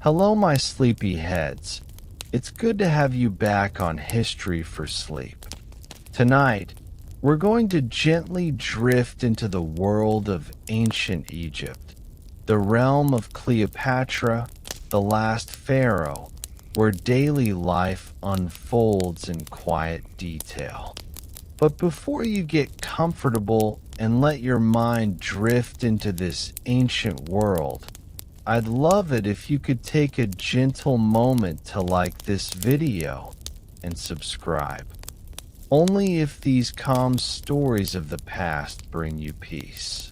Hello, my sleepy heads. It's good to have you back on History for Sleep. Tonight, we're going to gently drift into the world of ancient Egypt, the realm of Cleopatra, the last pharaoh, where daily life unfolds in quiet detail. But before you get comfortable and let your mind drift into this ancient world, I'd love it if you could take a gentle moment to like this video and subscribe. Only if these calm stories of the past bring you peace.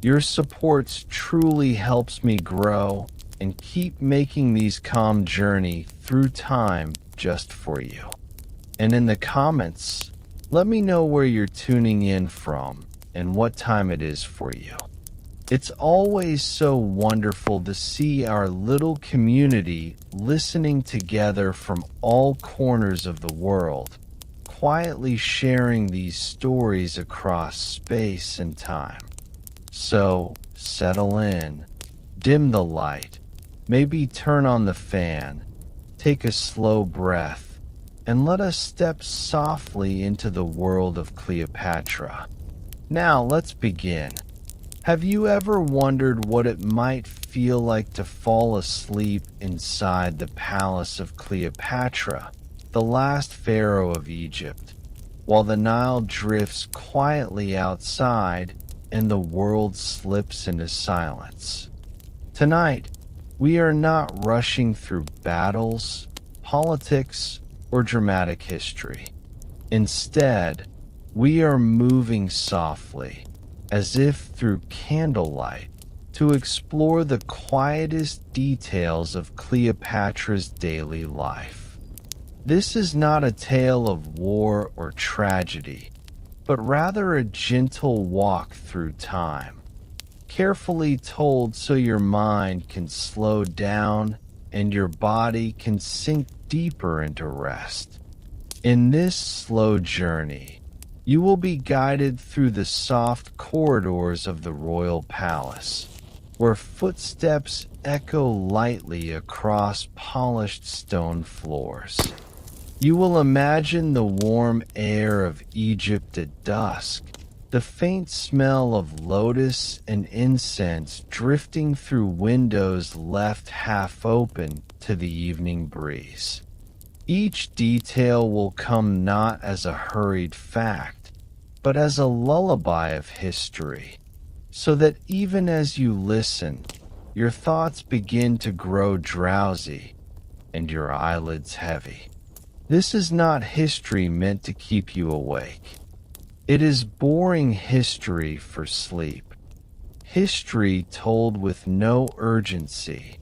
Your support truly helps me grow and keep making these calm journey through time just for you. And in the comments, let me know where you're tuning in from and what time it is for you. It's always so wonderful to see our little community listening together from all corners of the world, quietly sharing these stories across space and time. So, settle in, dim the light, maybe turn on the fan, take a slow breath, and let us step softly into the world of Cleopatra. Now, let's begin. Have you ever wondered what it might feel like to fall asleep inside the palace of Cleopatra, the last pharaoh of Egypt, while the Nile drifts quietly outside and the world slips into silence? Tonight, we are not rushing through battles, politics, or dramatic history. Instead, we are moving softly, as if through candlelight, to explore the quietest details of Cleopatra's daily life. This is not a tale of war or tragedy, but rather a gentle walk through time, carefully told so your mind can slow down and your body can sink deeper into rest. In this slow journey, you will be guided through the soft corridors of the royal palace, where footsteps echo lightly across polished stone floors. You will imagine the warm air of Egypt at dusk, the faint smell of lotus and incense drifting through windows left half open to the evening breeze. Each detail will come not as a hurried fact, but as a lullaby of history, so that even as you listen, your thoughts begin to grow drowsy and your eyelids heavy. This is not history meant to keep you awake. It is boring history for sleep. History told with no urgency,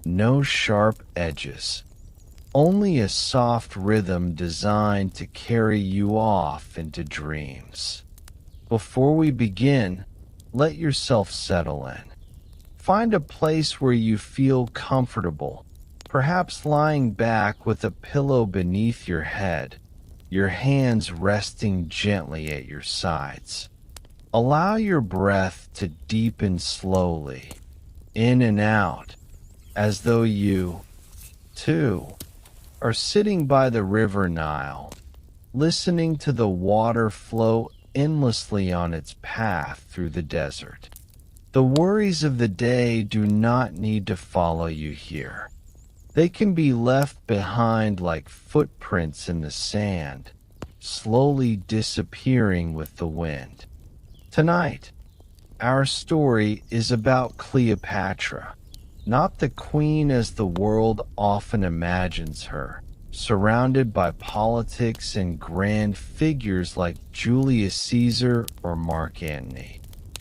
no sharp edges. Only a soft rhythm designed to carry you off into dreams. Before we begin, let yourself settle in. Find a place where you feel comfortable, perhaps lying back with a pillow beneath your head, your hands resting gently at your sides. Allow your breath to deepen slowly, in and out, as though you, too, are sitting by the river Nile, listening to the water flow endlessly on its path through the desert. The worries of the day do not need to follow you here. They can be left behind like footprints in the sand, slowly disappearing with the wind. Tonight, our story is about Cleopatra, not the queen as the world often imagines her, surrounded by politics and grand figures like Julius Caesar or Mark Antony,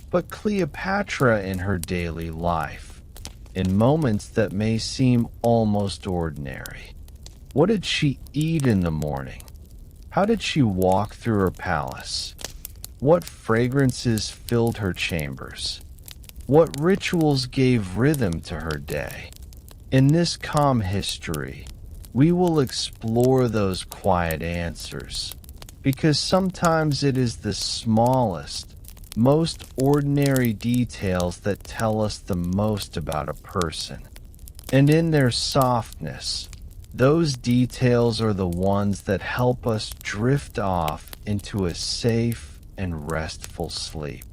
but Cleopatra in her daily life, in moments that may seem almost ordinary. What did she eat in the morning? How did she walk through her palace? What fragrances filled her chambers? What rituals gave rhythm to her day? In this calm history, we will explore those quiet answers, because sometimes it is the smallest, most ordinary details that tell us the most about a person. And in their softness, those details are the ones that help us drift off into a safe and restful sleep.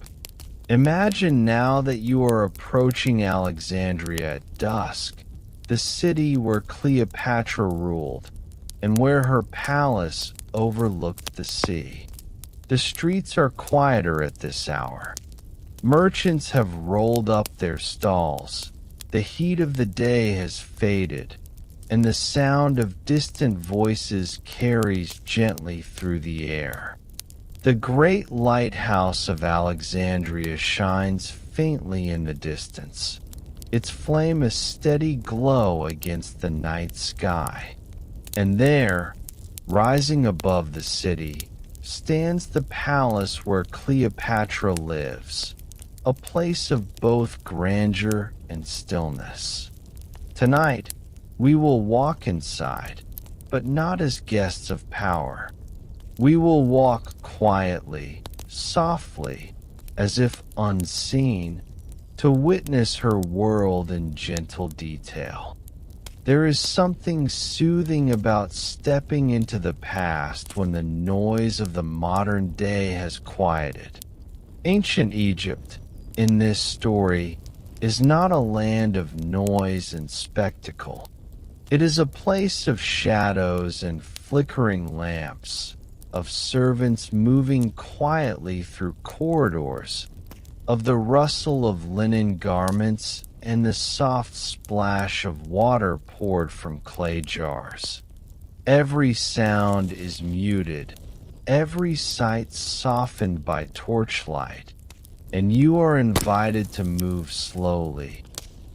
Imagine now that you are approaching Alexandria at dusk, the city where Cleopatra ruled, and where her palace overlooked the sea. The streets are quieter at this hour. Merchants have rolled up their stalls. The heat of the day has faded, and the sound of distant voices carries gently through the air. The great lighthouse of Alexandria shines faintly in the distance, its flame a steady glow against the night sky. And there, rising above the city, stands the palace where Cleopatra lives, a place of both grandeur and stillness. Tonight, we will walk inside, but not as guests of power. We will walk quietly, softly, as if unseen, to witness her world in gentle detail. There is something soothing about stepping into the past when the noise of the modern day has quieted. Ancient Egypt, in this story, is not a land of noise and spectacle. It is a place of shadows and flickering lamps, of servants moving quietly through corridors, of the rustle of linen garments and the soft splash of water poured from clay jars. Every sound is muted, every sight softened by torchlight, and you are invited to move slowly,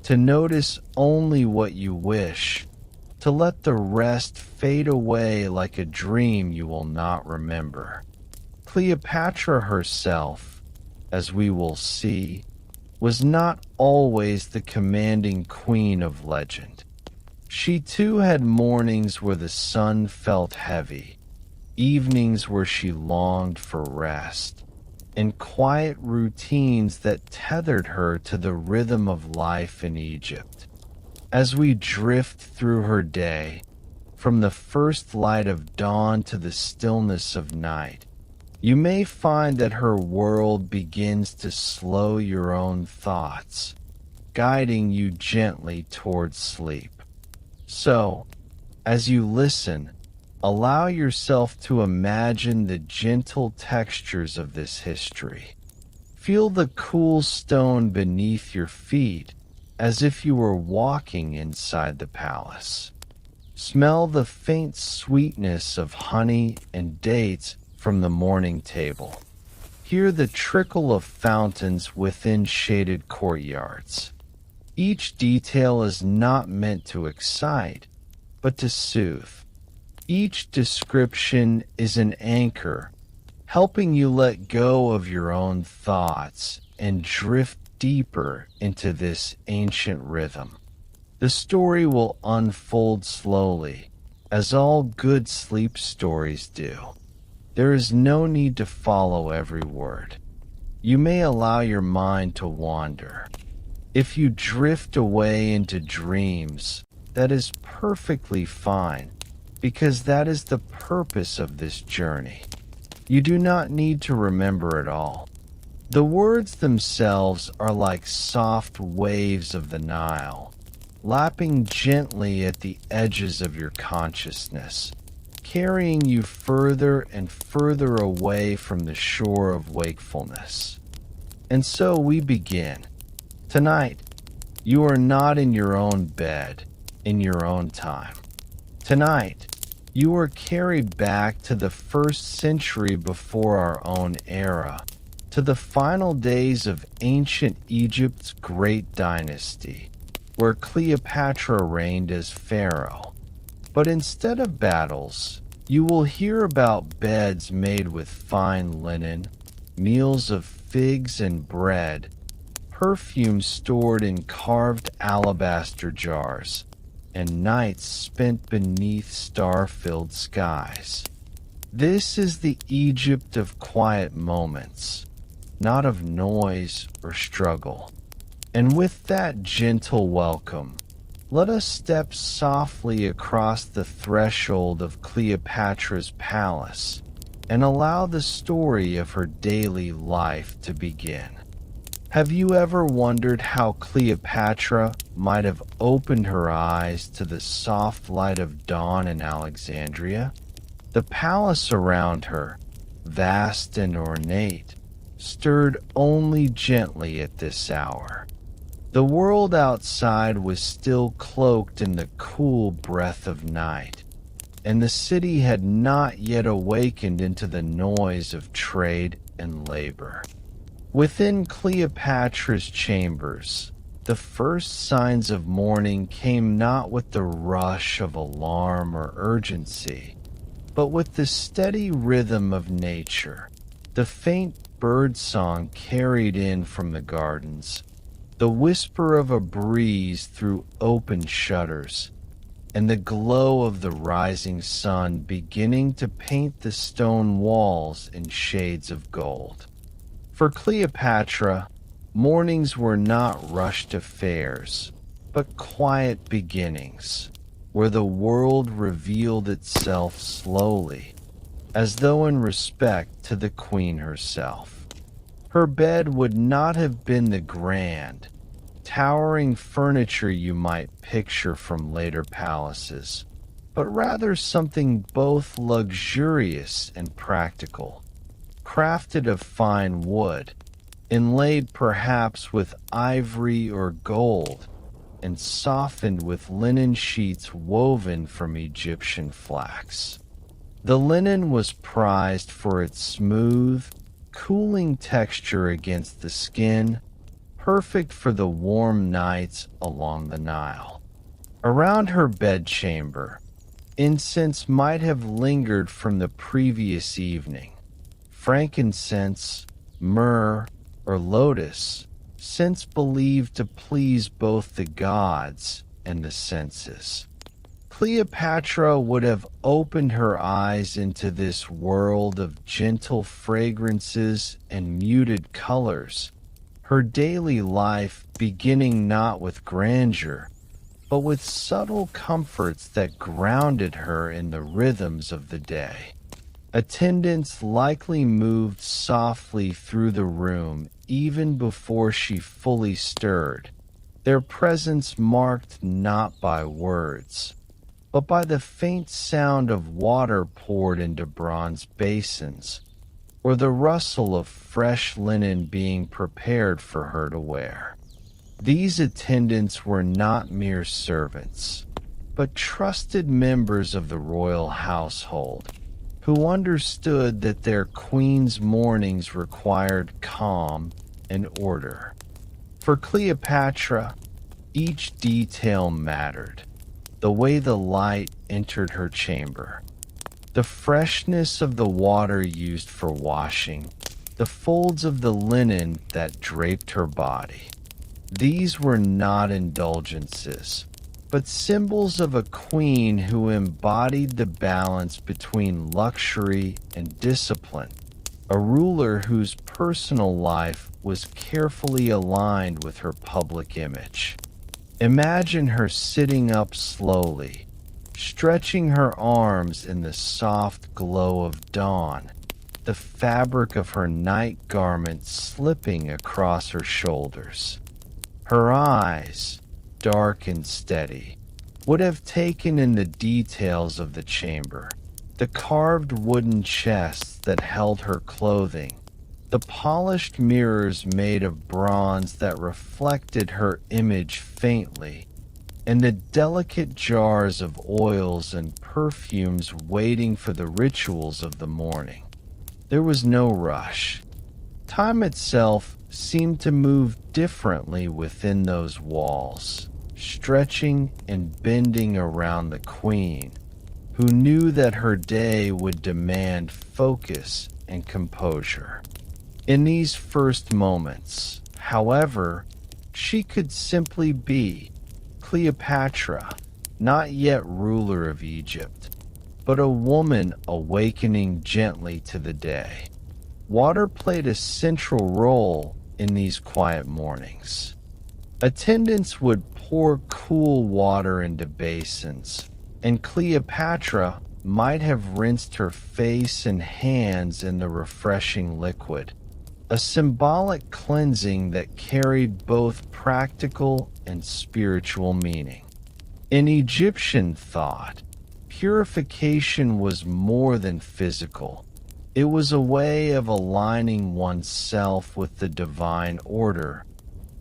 to notice only what you wish, to let the rest fade away like a dream you will not remember. Cleopatra herself, as we will see, was not always the commanding queen of legend. She too had mornings where the sun felt heavy, evenings where she longed for rest, and quiet routines that tethered her to the rhythm of life in Egypt. As we drift through her day, from the first light of dawn to the stillness of night, you may find that her world begins to slow your own thoughts, guiding you gently towards sleep. So, as you listen, allow yourself to imagine the gentle textures of this history. Feel the cool stone beneath your feet, as if you were walking inside the palace. Smell the faint sweetness of honey and dates from the morning table. Hear the trickle of fountains within shaded courtyards. Each detail is not meant to excite, but to soothe. Each description is an anchor, helping you let go of your own thoughts and drift deeper into this ancient rhythm. The story will unfold slowly, as all good sleep stories do. There is no need to follow every word. You may allow your mind to wander. If you drift away into dreams, that is perfectly fine, because that is the purpose of this journey. You do not need to remember it all. The words themselves are like soft waves of the Nile, lapping gently at the edges of your consciousness, carrying you further and further away from the shore of wakefulness. And so we begin. Tonight, you are not in your own bed, in your own time. Tonight, you are carried back to the 1st century before our own era, to the final days of ancient Egypt's great dynasty, where Cleopatra reigned as Pharaoh. But instead of battles, you will hear about beds made with fine linen, meals of figs and bread, perfume stored in carved alabaster jars, and nights spent beneath star-filled skies. This is the Egypt of quiet moments, not of noise or struggle. And with that gentle welcome, let us step softly across the threshold of Cleopatra's palace and allow the story of her daily life to begin. Have you ever wondered how Cleopatra might have opened her eyes to the soft light of dawn in Alexandria? The palace around her, vast and ornate, stirred only gently at this hour. The world outside was still cloaked in the cool breath of night, and the city had not yet awakened into the noise of trade and labor. Within Cleopatra's chambers, the first signs of morning came not with the rush of alarm or urgency, but with the steady rhythm of nature, the faint birdsong carried in from the gardens, the whisper of a breeze through open shutters, and the glow of the rising sun beginning to paint the stone walls in shades of gold. For Cleopatra, mornings were not rushed affairs, but quiet beginnings, where the world revealed itself slowly, as though in respect to the queen herself. Her bed would not have been the grand, towering furniture you might picture from later palaces, but rather something both luxurious and practical, crafted of fine wood, inlaid perhaps with ivory or gold, and softened with linen sheets woven from Egyptian flax. The linen was prized for its smooth, cooling texture against the skin, perfect for the warm nights along the Nile. Around her bedchamber, incense might have lingered from the previous evening. Frankincense, myrrh, or lotus, scents believed to please both the gods and the senses. Cleopatra would have opened her eyes into this world of gentle fragrances and muted colors, her daily life beginning not with grandeur, but with subtle comforts that grounded her in the rhythms of the day. Attendants likely moved softly through the room even before she fully stirred, their presence marked not by words, but by the faint sound of water poured into bronze basins, or the rustle of fresh linen being prepared for her to wear. These attendants were not mere servants, but trusted members of the royal household, who understood that their queen's mornings required calm and order. For Cleopatra, each detail mattered. The way the light entered her chamber, the freshness of the water used for washing, the folds of the linen that draped her body. These were not indulgences, but symbols of a queen who embodied the balance between luxury and discipline, a ruler whose personal life was carefully aligned with her public image. Imagine her sitting up slowly, stretching her arms in the soft glow of dawn, the fabric of her night garment slipping across her shoulders. Her eyes, dark and steady, would have taken in the details of the chamber, the carved wooden chests that held her clothing, the polished mirrors made of bronze that reflected her image faintly, and the delicate jars of oils and perfumes waiting for the rituals of the morning. There was no rush. Time itself seemed to move differently within those walls, stretching and bending around the queen, who knew that her day would demand focus and composure. In these first moments, however, she could simply be Cleopatra, not yet ruler of Egypt, but a woman awakening gently to the day. Water played a central role in these quiet mornings. Attendants would pour cool water into basins, and Cleopatra might have rinsed her face and hands in the refreshing liquid, a symbolic cleansing that carried both practical and spiritual meaning. In Egyptian thought, purification was more than physical. It was a way of aligning oneself with the divine order,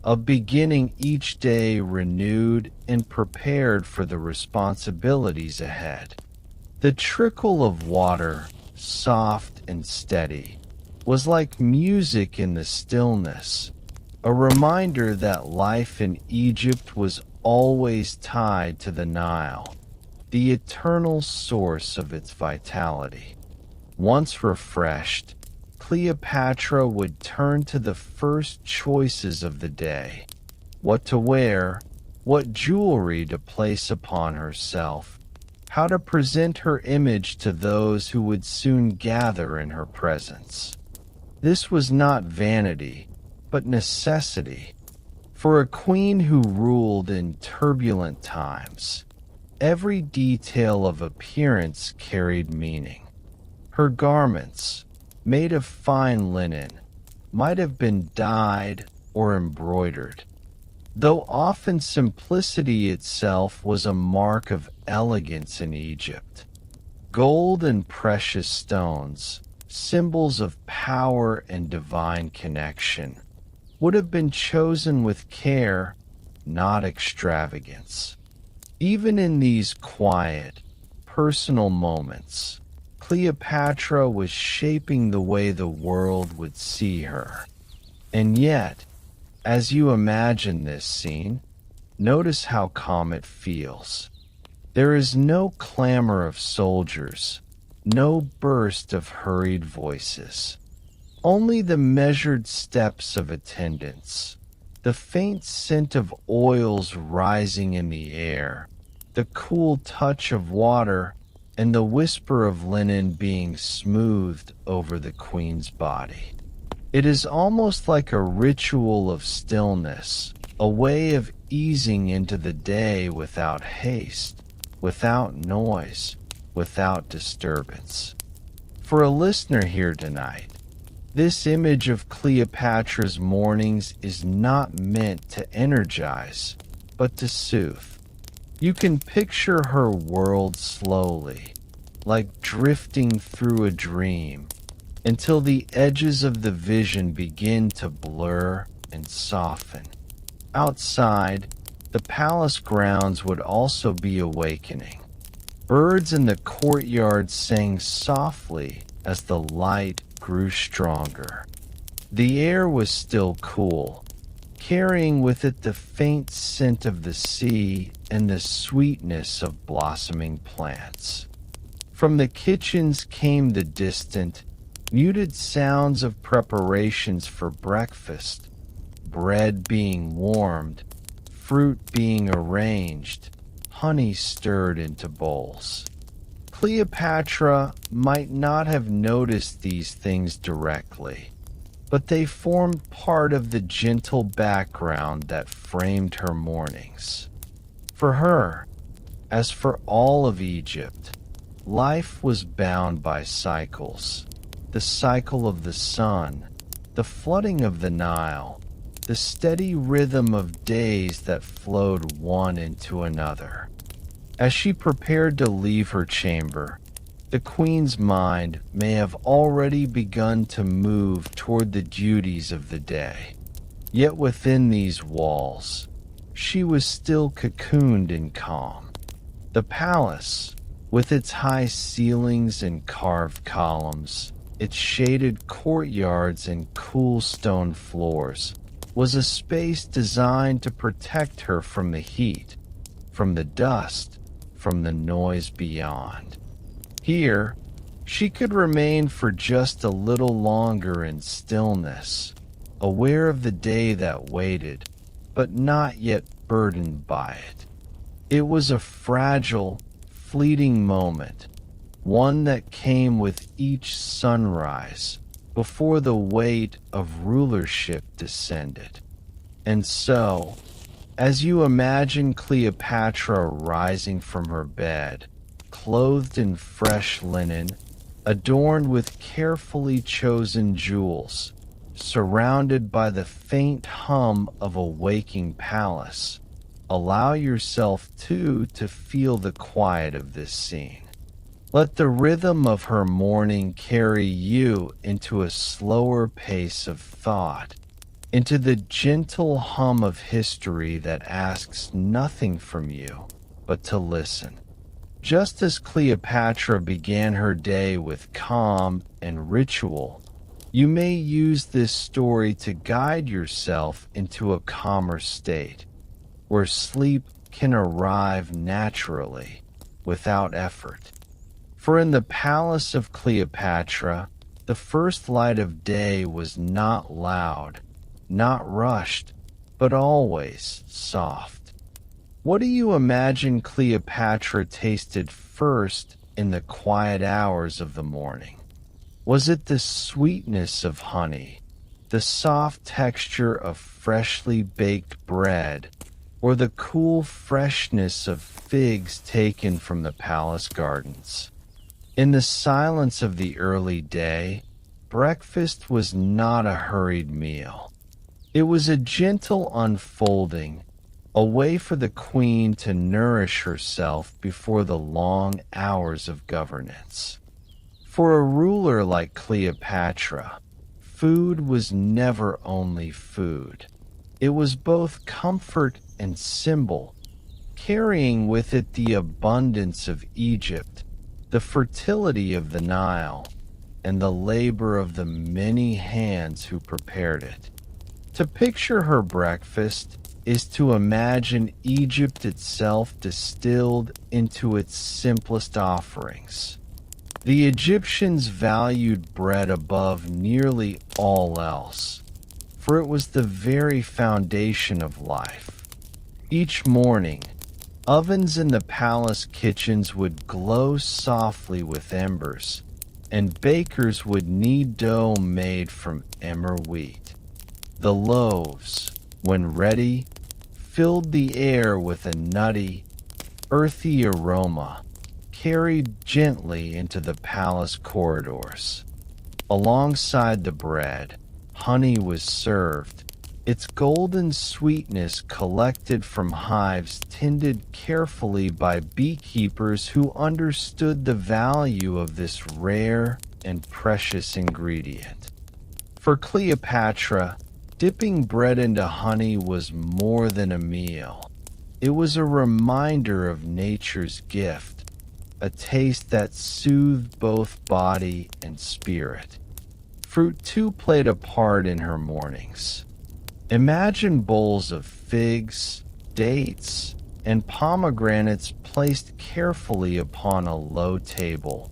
of beginning each day renewed and prepared for the responsibilities ahead. The trickle of water, soft and steady, was like music in the stillness, a reminder that life in Egypt was always tied to the Nile, the eternal source of its vitality. Once refreshed, Cleopatra would turn to the first choices of the day: what to wear, what jewelry to place upon herself, how to present her image to those who would soon gather in her presence. This was not vanity, but necessity. For a queen who ruled in turbulent times, every detail of appearance carried meaning. Her garments, made of fine linen, might have been dyed or embroidered, though often simplicity itself was a mark of elegance in Egypt. Gold and precious stones, symbols of power and divine connection, would have been chosen with care, not extravagance. Even in these quiet, personal moments, Cleopatra was shaping the way the world would see her. And yet, as you imagine this scene, notice how calm it feels. There is no clamor of soldiers, no burst of hurried voices. Only the measured steps of attendants, the faint scent of oils rising in the air, the cool touch of water, and the whisper of linen being smoothed over the queen's body. It is almost like a ritual of stillness, a way of easing into the day without haste, without noise, without disturbance. For a listener here tonight, this image of Cleopatra's mornings is not meant to energize, but to soothe. You can picture her world slowly, like drifting through a dream, until the edges of the vision begin to blur and soften. Outside, the palace grounds would also be awakening. Birds in the courtyard sang softly as the light grew stronger. The air was still cool, carrying with it the faint scent of the sea and the sweetness of blossoming plants. From the kitchens came the distant, muted sounds of preparations for breakfast, bread being warmed, fruit being arranged, honey stirred into bowls. Cleopatra might not have noticed these things directly, but they formed part of the gentle background that framed her mornings. For her, as for all of Egypt, life was bound by cycles: the cycle of the sun, the flooding of the Nile, the steady rhythm of days that flowed one into another. As she prepared to leave her chamber, the queen's mind may have already begun to move toward the duties of the day. Yet within these walls, she was still cocooned in calm. The palace, with its high ceilings and carved columns, its shaded courtyards and cool stone floors, was a space designed to protect her from the heat, from the dust, from the noise beyond. Here, she could remain for just a little longer in stillness, aware of the day that waited, but not yet burdened by it. It was a fragile, fleeting moment, one that came with each sunrise before the weight of rulership descended. And so, As you imagine Cleopatra rising from her bed, clothed in fresh linen, adorned with carefully chosen jewels, surrounded by the faint hum of a waking palace, allow yourself too to feel the quiet of this scene. Let the rhythm of her morning carry you into a slower pace of thought, into the gentle hum of history that asks nothing from you but to listen. Just as Cleopatra began her day with calm and ritual, you may use this story to guide yourself into a calmer state, where sleep can arrive naturally, without effort. For in the palace of Cleopatra, the first light of day was not loud, not rushed, but always soft. What do you imagine Cleopatra tasted first in the quiet hours of the morning? Was it the sweetness of honey, the soft texture of freshly baked bread, or the cool freshness of figs taken from the palace gardens? In the silence of the early day, breakfast was not a hurried meal. It was a gentle unfolding, a way for the queen to nourish herself before the long hours of governance. For a ruler like Cleopatra, food was never only food. It was both comfort and symbol, carrying with it the abundance of Egypt, the fertility of the Nile, and the labor of the many hands who prepared it. To picture her breakfast is to imagine Egypt itself distilled into its simplest offerings. The Egyptians valued bread above nearly all else, for it was the very foundation of life. Each morning, ovens in the palace kitchens would glow softly with embers, and bakers would knead dough made from emmer wheat. The loaves, when ready, filled the air with a nutty, earthy aroma, carried gently into the palace corridors. Alongside the bread, honey was served, its golden sweetness collected from hives tended carefully by beekeepers who understood the value of this rare and precious ingredient. For Cleopatra, dipping bread into honey was more than a meal. It was a reminder of nature's gift, a taste that soothed both body and spirit. Fruit too played a part in her mornings. Imagine bowls of figs, dates, and pomegranates placed carefully upon a low table,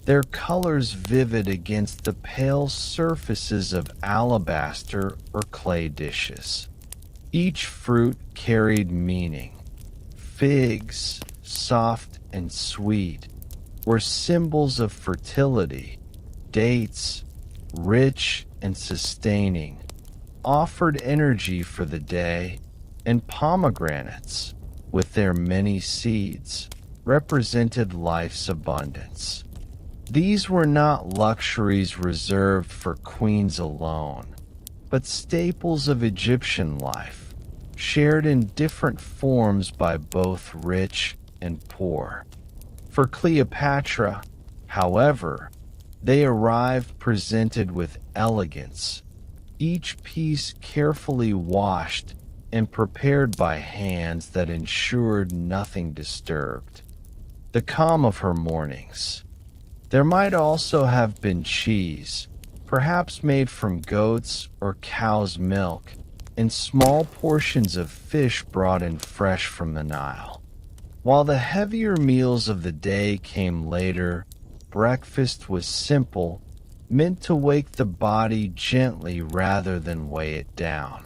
their colors vivid against the pale surfaces of alabaster or clay dishes. Each fruit carried meaning. Figs, soft and sweet, were symbols of fertility. Dates, rich and sustaining, offered energy for the day, and pomegranates, with their many seeds, represented life's abundance. These were not luxuries reserved for queens alone, but staples of Egyptian life, shared in different forms by both rich and poor. For Cleopatra, however, they arrived presented with elegance, each piece carefully washed and prepared by hands that ensured nothing disturbed. The calm of her mornings. There might also have been cheese, perhaps made from goats' or cow's milk, and small portions of fish brought in fresh from the Nile. While the heavier meals of the day came later, breakfast was simple, meant to wake the body gently rather than weigh it down.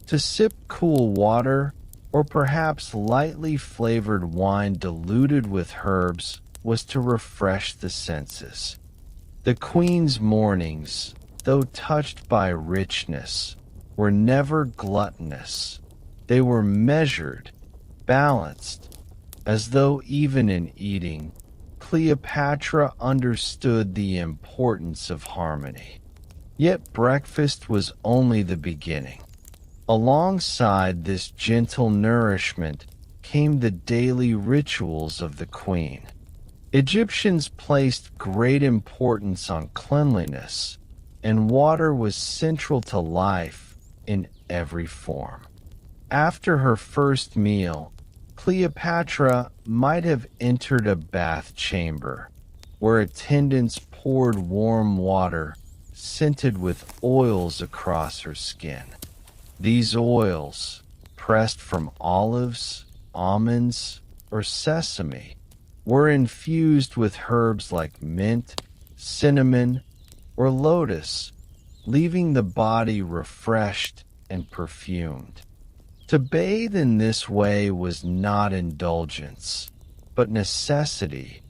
To sip cool water, or perhaps lightly flavored wine diluted with herbs, was to refresh the senses. The queen's mornings, though touched by richness, were never gluttonous. They were measured, balanced, as though even in eating, Cleopatra understood the importance of harmony. Yet breakfast was only the beginning. Alongside this gentle nourishment came the daily rituals of the queen. Egyptians placed great importance on cleanliness, and water was central to life in every form. After her first meal, Cleopatra might have entered a bath chamber, where attendants poured warm water scented with oils across her skin. These oils, pressed from olives, almonds, or sesame, were infused with herbs like mint, cinnamon, or lotus, leaving the body refreshed and perfumed. To bathe in this way was not indulgence, but necessity,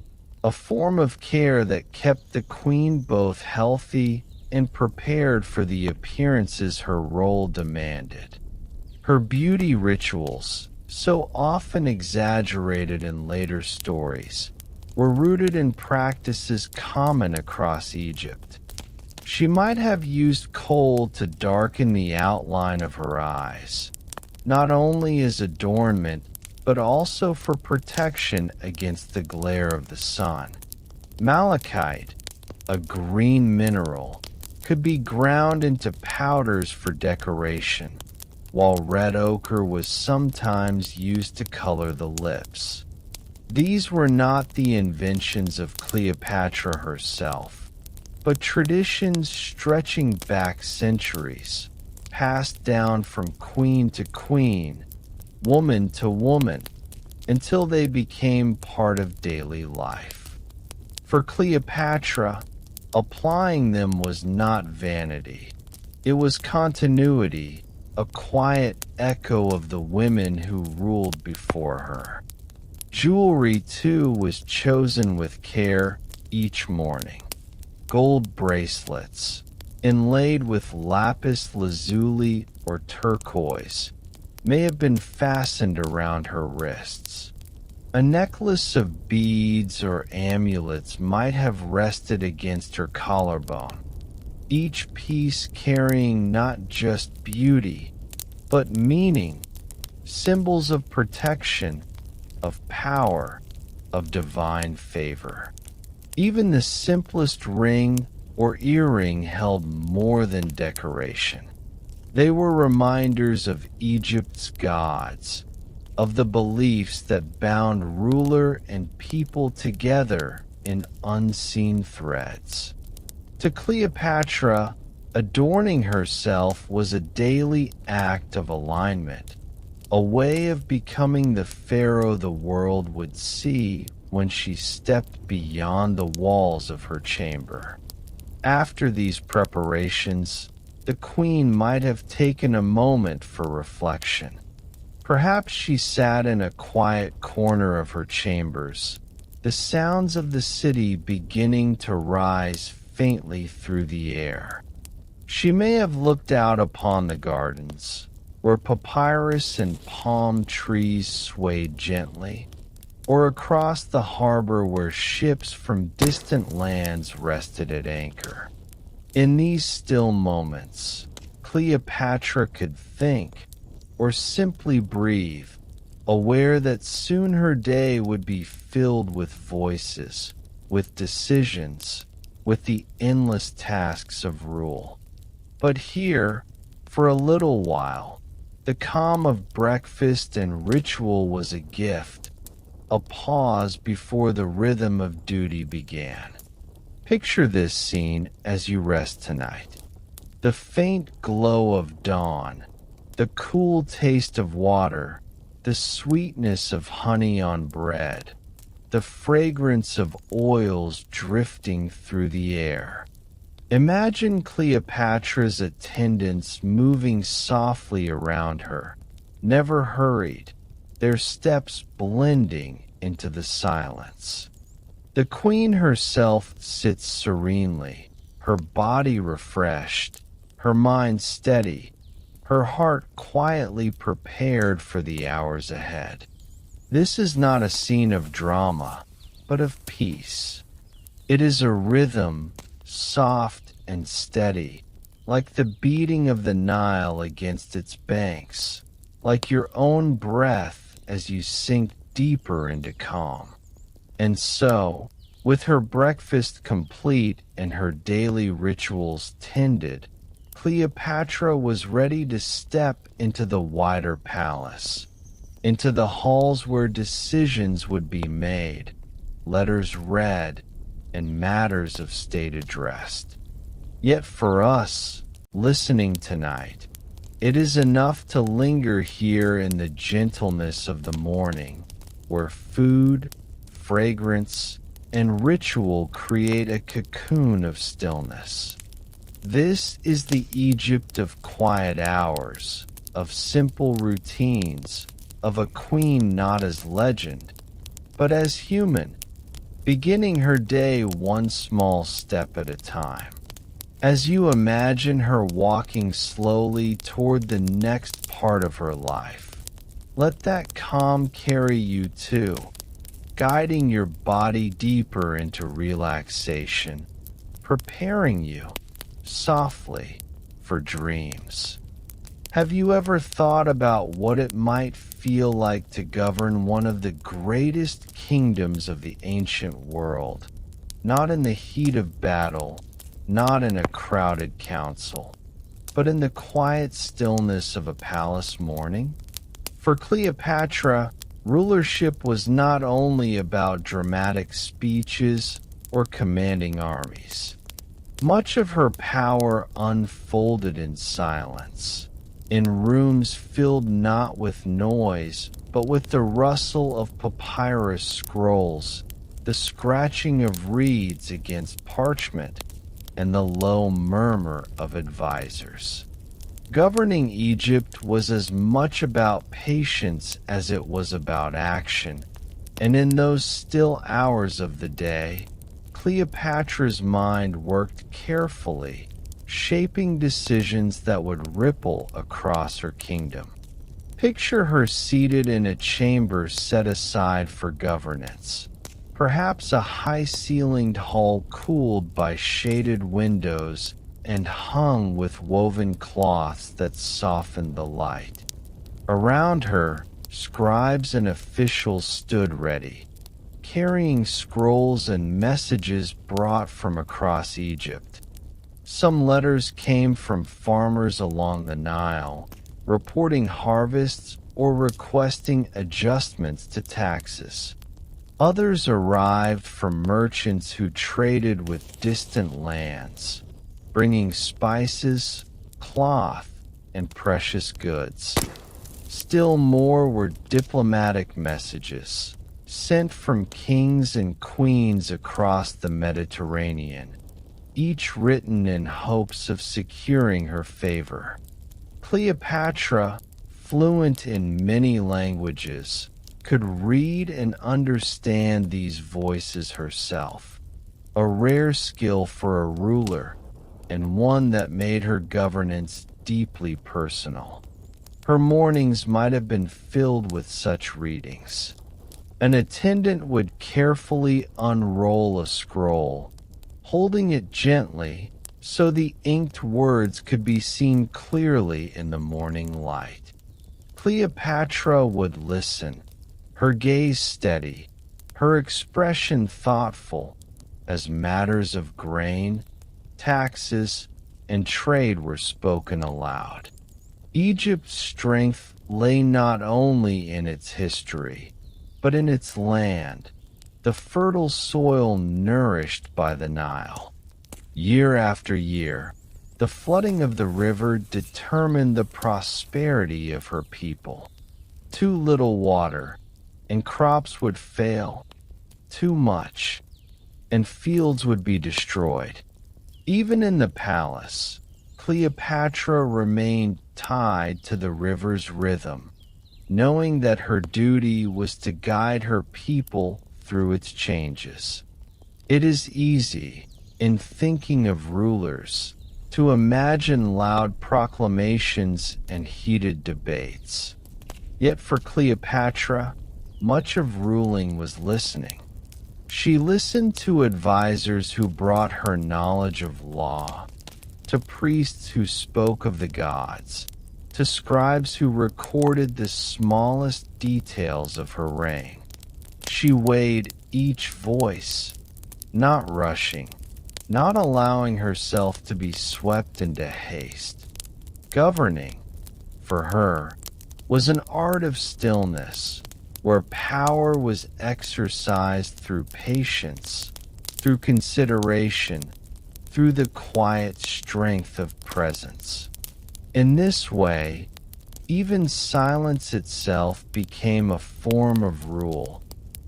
a form of care that kept the queen both healthy and prepared for the appearances her role demanded. Her beauty rituals, so often exaggerated in later stories, were rooted in practices common across Egypt. She might have used kohl to darken the outline of her eyes, not only as adornment, but also for protection against the glare of the sun. Malachite, a green mineral, could be ground into powders for decoration, while red ochre was sometimes used to color the lips. These were not the inventions of Cleopatra herself, but traditions stretching back centuries, passed down from queen to queen, woman to woman, until they became part of daily life. For Cleopatra, applying them was not vanity. It was continuity, a quiet echo of the women who ruled before her. Jewelry, too, was chosen with care each morning. Gold bracelets, inlaid with lapis lazuli or turquoise, may have been fastened around her wrists. A necklace of beads or amulets might have rested against her collarbone, each piece carrying not just beauty, but meaning, symbols of protection, of power, of divine favor. Even the simplest ring or earring held more than decoration. They were reminders of Egypt's gods, of the beliefs that bound ruler and people together in unseen threads. To Cleopatra, adorning herself was a daily act of alignment, a way of becoming the pharaoh the world would see when she stepped beyond the walls of her chamber. After these preparations, the queen might have taken a moment for reflection. Perhaps she sat in a quiet corner of her chambers, the sounds of the city beginning to rise faintly through the air. She may have looked out upon the gardens, where papyrus and palm trees swayed gently, or across the harbor where ships from distant lands rested at anchor. In these still moments, Cleopatra could think, or simply breathe, aware that soon her day would be filled with voices, with decisions, with the endless tasks of rule. But here, for a little while, the calm of breakfast and ritual was a gift, a pause before the rhythm of duty began. Picture this scene as you rest tonight. The faint glow of dawn, the cool taste of water, the sweetness of honey on bread, the fragrance of oils drifting through the air. Imagine Cleopatra's attendants moving softly around her, never hurried, their steps blending into the silence. The queen herself sits serenely, her body refreshed, her mind steady, her heart quietly prepared for the hours ahead. This is not a scene of drama, but of peace. It is a rhythm, soft and steady, like the beating of the Nile against its banks, like your own breath as you sink deeper into calm. And so, with her breakfast complete and her daily rituals tended, Cleopatra was ready to step into the wider palace, into the halls where decisions would be made, letters read, and matters of state addressed. Yet for us, listening tonight, it is enough to linger here in the gentleness of the morning, where food, fragrance, and ritual create a cocoon of stillness. This is the Egypt of quiet hours, of simple routines, of a queen not as legend, but as human, beginning her day one small step at a time. As you imagine her walking slowly toward the next part of her life, let that calm carry you too, guiding your body deeper into relaxation, preparing you, softly, for dreams. Have you ever thought about what it might feel like to govern one of the greatest kingdoms of the ancient world, not in the heat of battle, not in a crowded council, but in the quiet stillness of a palace morning? For Cleopatra, rulership was not only about dramatic speeches or commanding armies. Much of her power unfolded in silence, in rooms filled not with noise, but with the rustle of papyrus scrolls, the scratching of reeds against parchment, and the low murmur of advisors. Governing Egypt was as much about patience as it was about action, and in those still hours of the day, Cleopatra's mind worked carefully, shaping decisions that would ripple across her kingdom. Picture her seated in a chamber set aside for governance, perhaps a high-ceilinged hall cooled by shaded windows and hung with woven cloths that softened the light. Around her, scribes and officials stood ready, carrying scrolls and messages brought from across Egypt. Some letters came from farmers along the Nile, reporting harvests or requesting adjustments to taxes. Others arrived from merchants who traded with distant lands, bringing spices, cloth, and precious goods. Still more were diplomatic messages, sent from kings and queens across the Mediterranean, each written in hopes of securing her favor. Cleopatra, fluent in many languages, could read and understand these voices herself, a rare skill for a ruler, and one that made her governance deeply personal. Her mornings might have been filled with such readings. An attendant would carefully unroll a scroll, holding it gently so the inked words could be seen clearly in the morning light. Cleopatra would listen, her gaze steady, her expression thoughtful, as matters of grain, taxes, and trade were spoken aloud. Egypt's strength lay not only in its history, but in its land, the fertile soil nourished by the Nile. Year after year, the flooding of the river determined the prosperity of her people. Too little water, and crops would fail. Too much, and fields would be destroyed. Even in the palace, Cleopatra remained tied to the river's rhythm, knowing that her duty was to guide her people through its changes. It is easy, in thinking of rulers, to imagine loud proclamations and heated debates. Yet for Cleopatra, much of ruling was listening. She listened to advisors who brought her knowledge of law, to priests who spoke of the gods, to scribes who recorded the smallest details of her reign. She weighed each voice, not rushing, not allowing herself to be swept into haste. Governing, for her, was an art of stillness, where power was exercised through patience, through consideration, through the quiet strength of presence. In this way, even silence itself became a form of rule,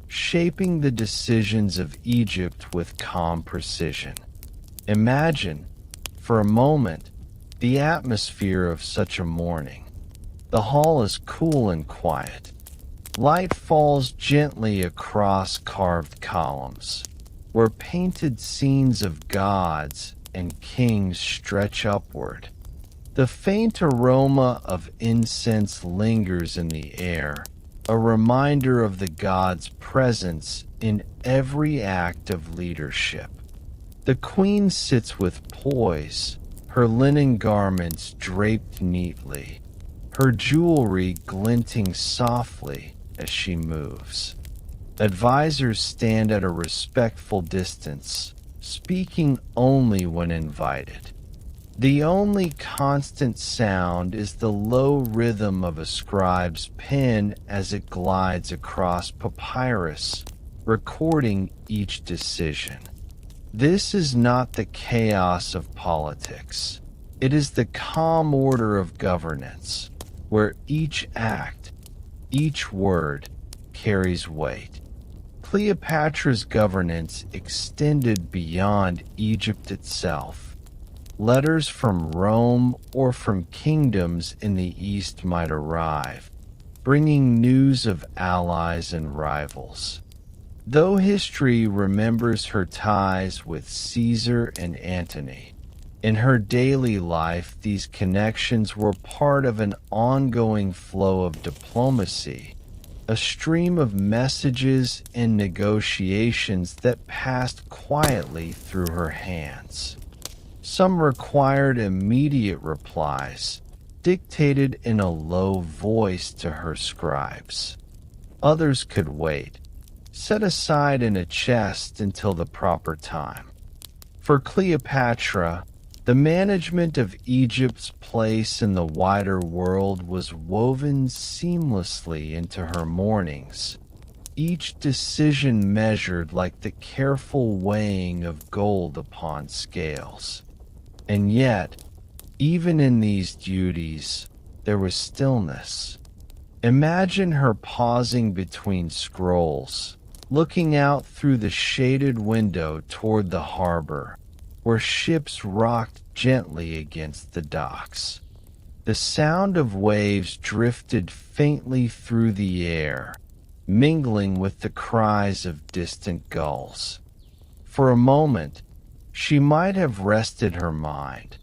shaping the decisions of Egypt with calm precision. Imagine, for a moment, the atmosphere of such a morning. The hall is cool and quiet. Light falls gently across carved columns, where painted scenes of gods and kings stretch upward. The faint aroma of incense lingers in the air, a reminder of the gods' presence in every act of leadership. The queen sits with poise, her linen garments draped neatly, her jewelry glinting softly as she moves. Advisors stand at a respectful distance, speaking only when invited. The only constant sound is the low rhythm of a scribe's pen as it glides across papyrus, recording each decision. This is not the chaos of politics. It is the calm order of governance, where each act, each word, carries weight. Cleopatra's governance extended beyond Egypt itself. Letters from Rome or from kingdoms in the east might arrive, bringing news of allies and rivals. Though history remembers her ties with Caesar and Antony, in her daily life these connections were part of an ongoing flow of diplomacy, a stream of messages and negotiations that passed quietly through her hands. Some required immediate replies, dictated in a low voice to her scribes. Others could wait, set aside in a chest until the proper time. For Cleopatra, the management of Egypt's place in the wider world was woven seamlessly into her mornings, each decision measured like the careful weighing of gold upon scales. And yet, even in these duties, there was stillness. Imagine her pausing between scrolls, looking out through the shaded window toward the harbor, where ships rocked gently against the docks. The sound of waves drifted faintly through the air, mingling with the cries of distant gulls. For a moment, she might have rested her mind,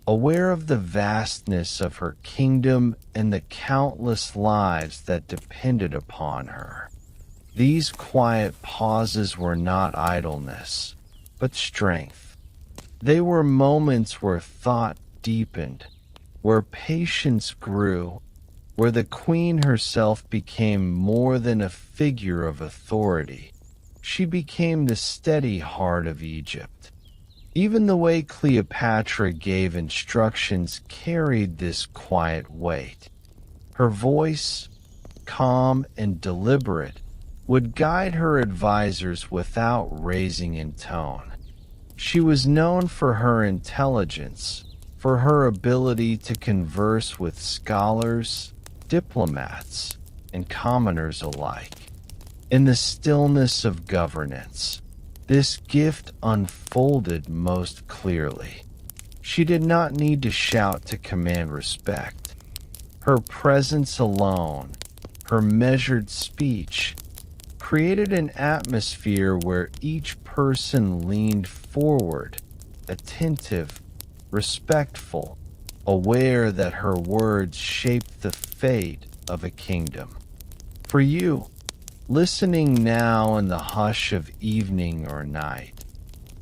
aware of the vastness of her kingdom and the countless lives that depended upon her. These quiet pauses were not idleness, but strength. They were moments where thought deepened, where patience grew, where the queen herself became more than a figure of authority. She became the steady heart of Egypt. Even the way Cleopatra gave instructions carried this quiet weight. Her voice, calm and deliberate, would guide her advisors without raising in tone. She was known for her intelligence, for her ability to converse with scholars, diplomats, and commoners alike. In the stillness of governance, this gift unfolded most clearly. She did not need to shout to command respect. Her presence alone, her measured speech, created an atmosphere where each person leaned forward, attentive, respectful, aware that her words shaped the fate of a kingdom. For you, listening now in the hush of evening or night,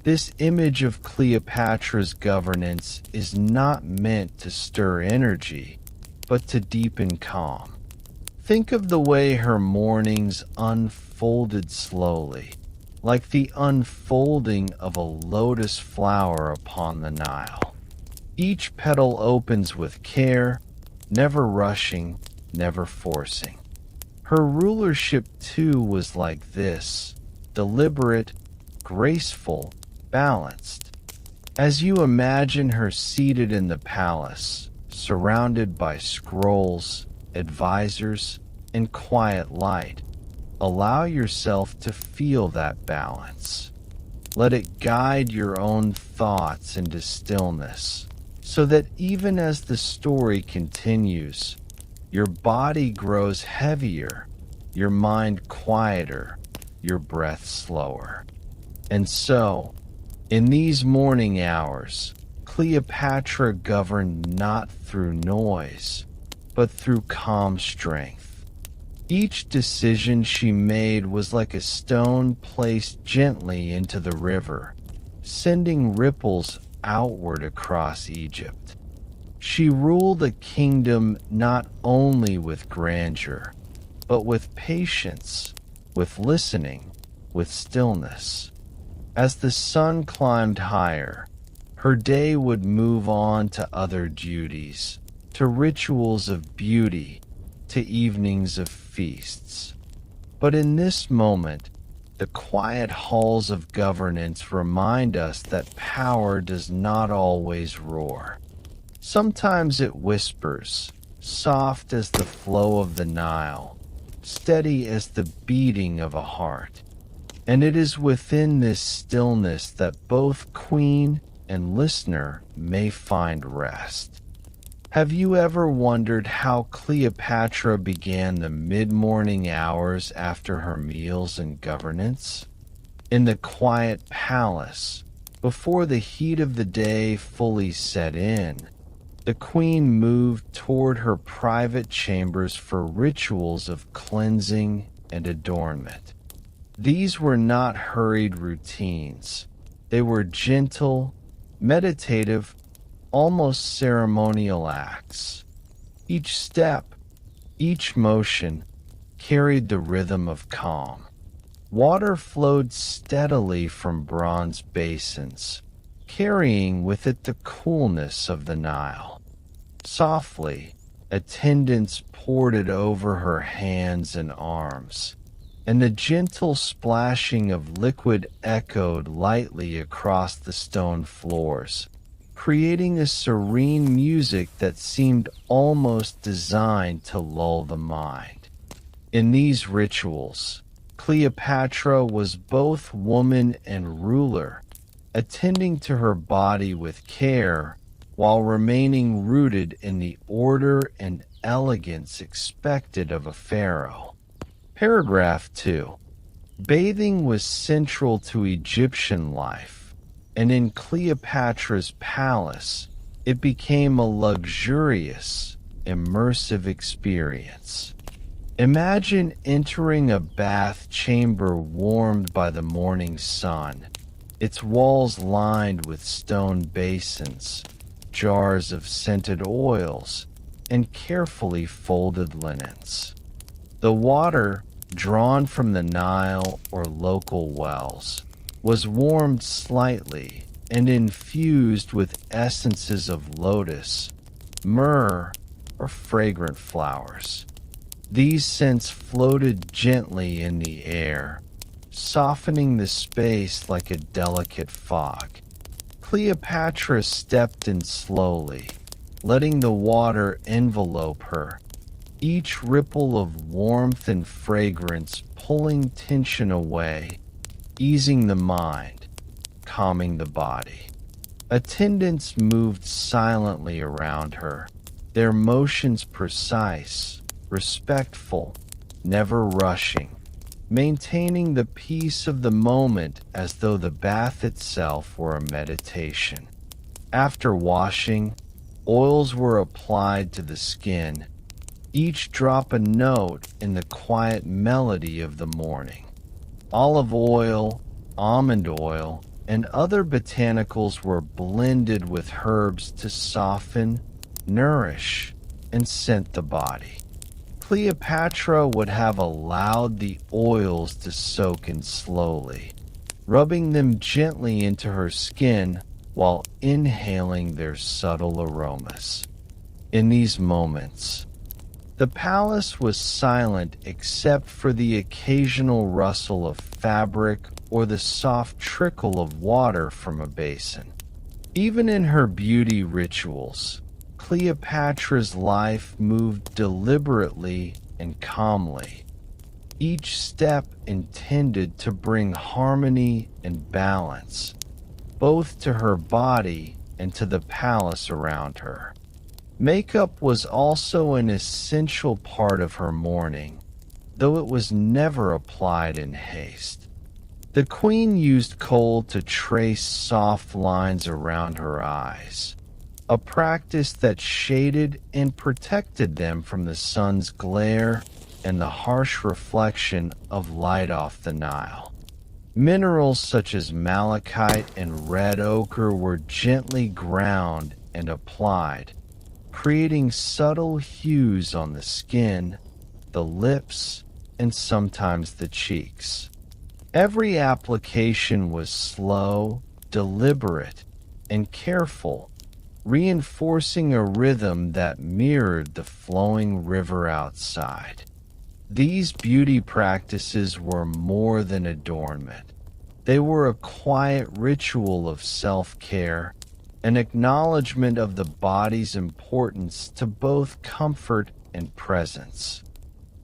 this image of Cleopatra's governance is not meant to stir energy, but to deepen calm. Think of the way her mornings unfolded slowly, like the unfolding of a lotus flower upon the Nile. Each petal opens with care, never rushing, never forcing. Her rulership, too, was like this, deliberate, graceful, balanced. As you imagine her seated in the palace, surrounded by scrolls, advisors, and quiet light, allow yourself to feel that balance. Let it guide your own thoughts into stillness, so that even as the story continues, your body grows heavier, your mind quieter, your breath slower. And so, in these morning hours, Cleopatra governed not through noise, but through calm strength. Each decision she made was like a stone placed gently into the river, sending ripples outward across Egypt. She ruled a kingdom not only with grandeur, but with patience, with listening, with stillness. As the sun climbed higher, her day would move on to other duties, to rituals of beauty, to evenings of feasts. But in this moment, the quiet halls of governance remind us that power does not always roar. Sometimes it whispers, soft as the flow of the Nile, steady as the beating of a heart. And it is within this stillness that both queen and listener may find rest. Have you ever wondered how Cleopatra began the mid-morning hours after her meals and governance? In the quiet palace, before the heat of the day fully set in, the queen moved toward her private chambers for rituals of cleansing and adornment. These were not hurried routines. They were gentle, meditative, almost ceremonial acts. Each step, each motion, carried the rhythm of calm. Water flowed steadily from bronze basins, carrying with it the coolness of the Nile. Softly, attendants poured it over her hands and arms, and the gentle splashing of liquid echoed lightly across the stone floors, creating a serene music that seemed almost designed to lull the mind. In these rituals, Cleopatra was both woman and ruler, attending to her body with care while remaining rooted in the order and elegance expected of a pharaoh. Paragraph 2. Bathing was central to Egyptian life, and in Cleopatra's palace, it became a luxurious, immersive experience. Imagine entering a bath chamber warmed by the morning sun, its walls lined with stone basins, jars of scented oils, and carefully folded linens. The water, drawn from the Nile or local wells, was warmed slightly and infused with essences of lotus, myrrh, or fragrant flowers. These scents floated gently in the air, softening the space like a delicate fog. Cleopatra stepped in slowly, letting the water envelope her, each ripple of warmth and fragrance pulling tension away, easing the mind, calming the body. Attendants moved silently around her, their motions precise, respectful, never rushing, maintaining the peace of the moment as though the bath itself were a meditation. After washing, oils were applied to the skin, each drop a note in the quiet melody of the morning. Olive oil, almond oil, and other botanicals were blended with herbs to soften, nourish, and scent the body. Cleopatra would have allowed the oils to soak in slowly, rubbing them gently into her skin while inhaling their subtle aromas. In these moments, the palace was silent except for the occasional rustle of fabric or the soft trickle of water from a basin. Even in her beauty rituals, Cleopatra's life moved deliberately and calmly, each step intended to bring harmony and balance, both to her body and to the palace around her. Makeup was also an essential part of her mourning, though it was never applied in haste. The queen used kohl to trace soft lines around her eyes, a practice that shaded and protected them from the sun's glare and the harsh reflection of light off the Nile. Minerals such as malachite and red ochre were gently ground and applied, creating subtle hues on the skin, the lips, and sometimes the cheeks. Every application was slow, deliberate, and careful, reinforcing a rhythm that mirrored the flowing river outside. These beauty practices were more than adornment. They were a quiet ritual of self-care, an acknowledgement of the body's importance to both comfort and presence.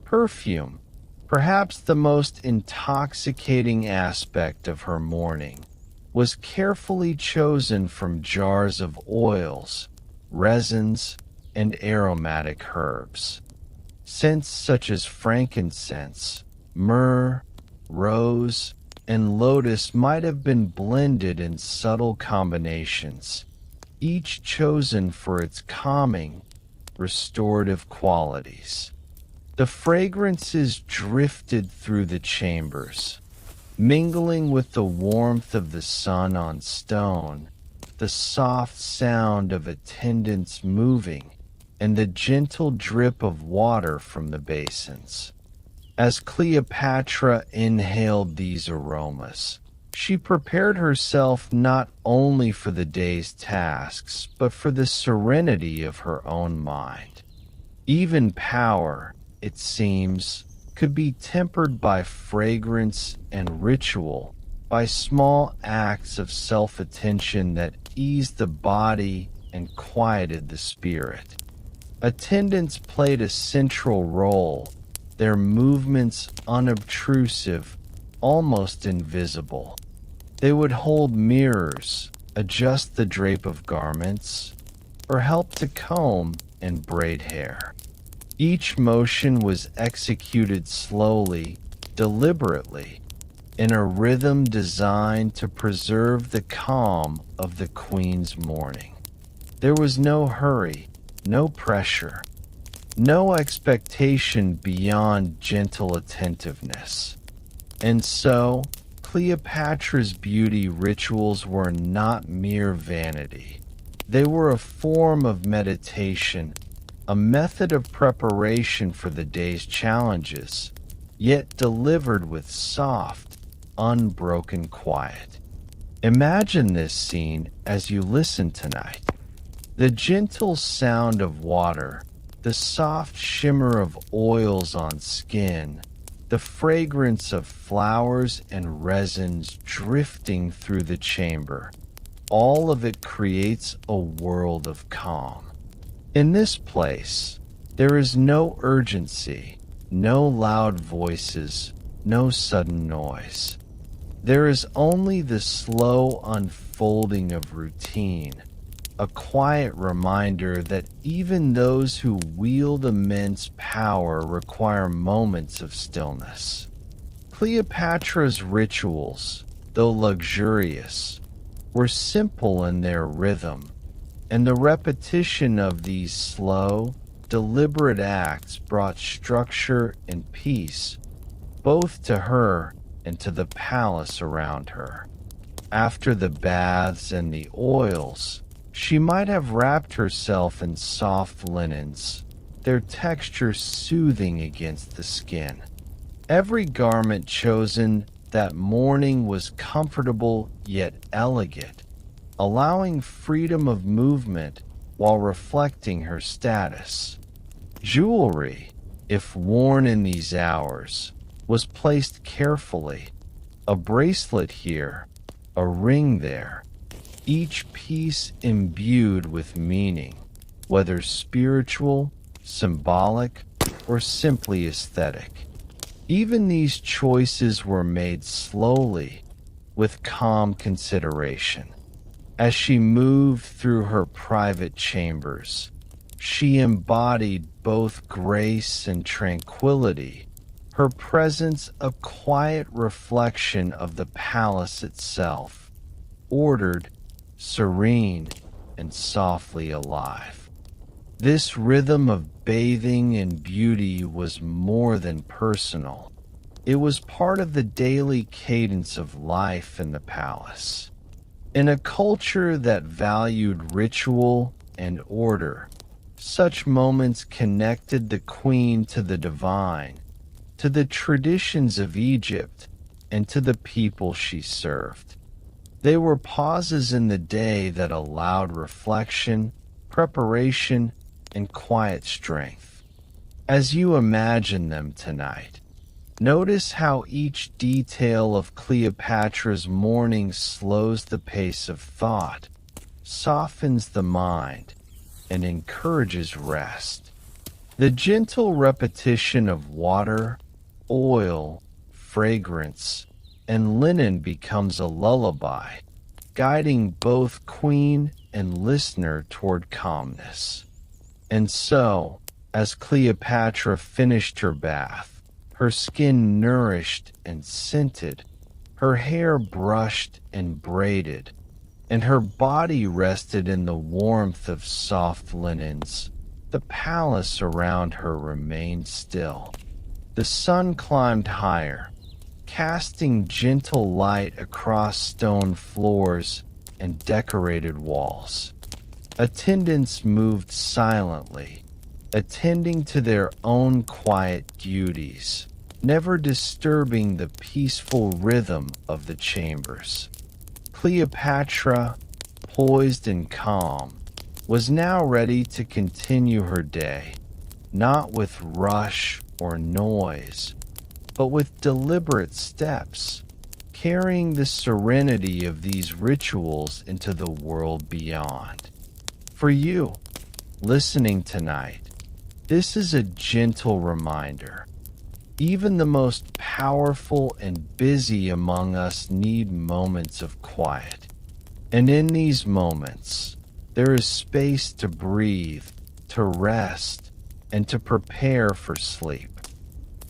Perfume, perhaps the most intoxicating aspect of her mourning, was carefully chosen from jars of oils, resins, and aromatic herbs. Scents such as frankincense, myrrh, rose, and lotus might have been blended in subtle combinations, each chosen for its calming, restorative qualities. The fragrances drifted through the chambers, mingling with the warmth of the sun on stone, the soft sound of attendants moving, and the gentle drip of water from the basins. As Cleopatra inhaled these aromas, she prepared herself not only for the day's tasks, but for the serenity of her own mind. Even power, it seems, could be tempered by fragrance and ritual, by small acts of self-attention that eased the body and quieted the spirit. Attendants played a central role, their movements unobtrusive, almost invisible. They would hold mirrors, adjust the drape of garments, or help to comb and braid hair. Each motion was executed slowly, deliberately, in a rhythm designed to preserve the calm of the queen's mourning. There was no hurry, no pressure, no expectation beyond gentle attentiveness. And so, Cleopatra's beauty rituals were not mere vanity. They were a form of meditation, a method of preparation for the day's challenges, yet delivered with soft, unbroken quiet. Imagine this scene as you listen tonight. The gentle sound of water, the soft shimmer of oils on skin, the fragrance of flowers and resins drifting through the chamber. All of it creates a world of calm. In this place, there is no urgency, no loud voices, no sudden noise. There is only the slow unfolding of routine, a quiet reminder that even those who wield immense power require moments of stillness. Cleopatra's rituals, though luxurious, were simple in their rhythm, and the repetition of these slow, deliberate acts brought structure and peace both to her and to the palace around her. After the baths and the oils, she might have wrapped herself in soft linens, their texture soothing against the skin. Every garment chosen that morning was comfortable yet elegant, allowing freedom of movement while reflecting her status. Jewelry, if worn in these hours, was placed carefully, a bracelet here, a ring there, each piece imbued with meaning, whether spiritual, symbolic, or simply aesthetic. Even these choices were made slowly, with calm consideration. As she moved through her private chambers, she embodied both grace and tranquility, her presence a quiet reflection of the palace itself, ordered, serene, and softly alive. This rhythm of bathing in beauty was more than personal. It was part of the daily cadence of life in the palace. In a culture that valued ritual and order, such moments connected the queen to the divine, to the traditions of Egypt, and to the people she served. They were pauses in the day that allowed reflection, preparation, and quiet strength. As you imagine them tonight, notice how each detail of Cleopatra's morning slows the pace of thought, softens the mind, and encourages rest. The gentle repetition of water, oil, fragrance, and linen becomes a lullaby, guiding both queen and listener toward calmness. And so, as Cleopatra finished her bath, her skin nourished and scented, her hair brushed and braided, and her body rested in the warmth of soft linens, the palace around her remained still. The sun climbed higher, casting gentle light across stone floors and decorated walls. Attendants moved silently, attending to their own quiet duties, never disturbing the peaceful rhythm of the chambers. Cleopatra, poised and calm, was now ready to continue her day, not with rush or noise, but with deliberate steps, carrying the serenity of these rituals into the world beyond. For you, listening tonight, this is a gentle reminder. Even the most powerful and busy among us need moments of quiet. And in these moments, there is space to breathe, to rest, and to prepare for sleep.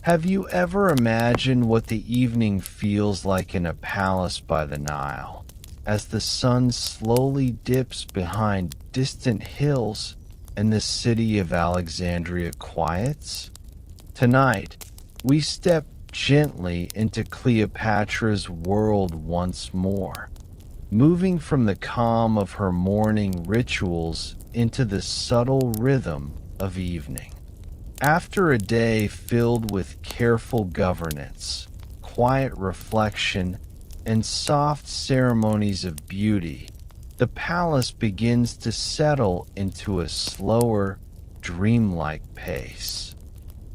Have you ever imagined what the evening feels like in a palace by the Nile, as the sun slowly dips behind distant hills and the city of Alexandria quiets? Tonight, we step gently into Cleopatra's world once more, moving from the calm of her morning rituals into the subtle rhythm of evening. After a day filled with careful governance, quiet reflection, and soft ceremonies of beauty, the palace begins to settle into a slower, dreamlike pace.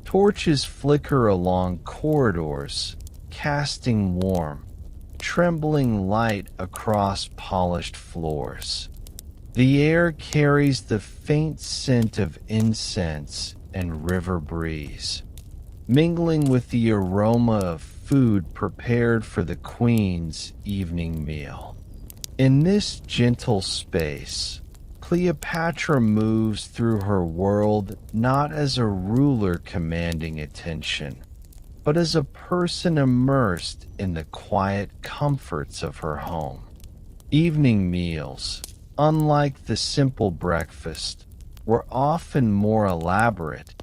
Torches flicker along corridors, casting warm, trembling light across polished floors. The air carries the faint scent of incense and river breeze, mingling with the aroma of food prepared for the queen's evening meal. In this gentle space, Cleopatra moves through her world not as a ruler commanding attention, but as a person immersed in the quiet comforts of her home. Evening meals, unlike the simple breakfast, were often more elaborate,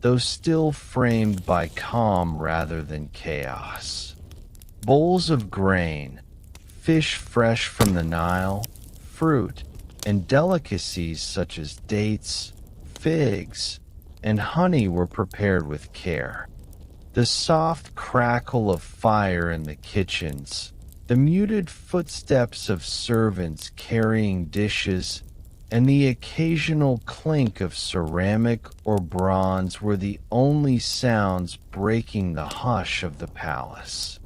though still framed by calm rather than chaos. Bowls of grain, fish fresh from the Nile, fruit, and delicacies such as dates, figs, and honey were prepared with care. The soft crackle of fire in the kitchens, the muted footsteps of servants carrying dishes, and the occasional clink of ceramic or bronze were the only sounds breaking the hush of the palace.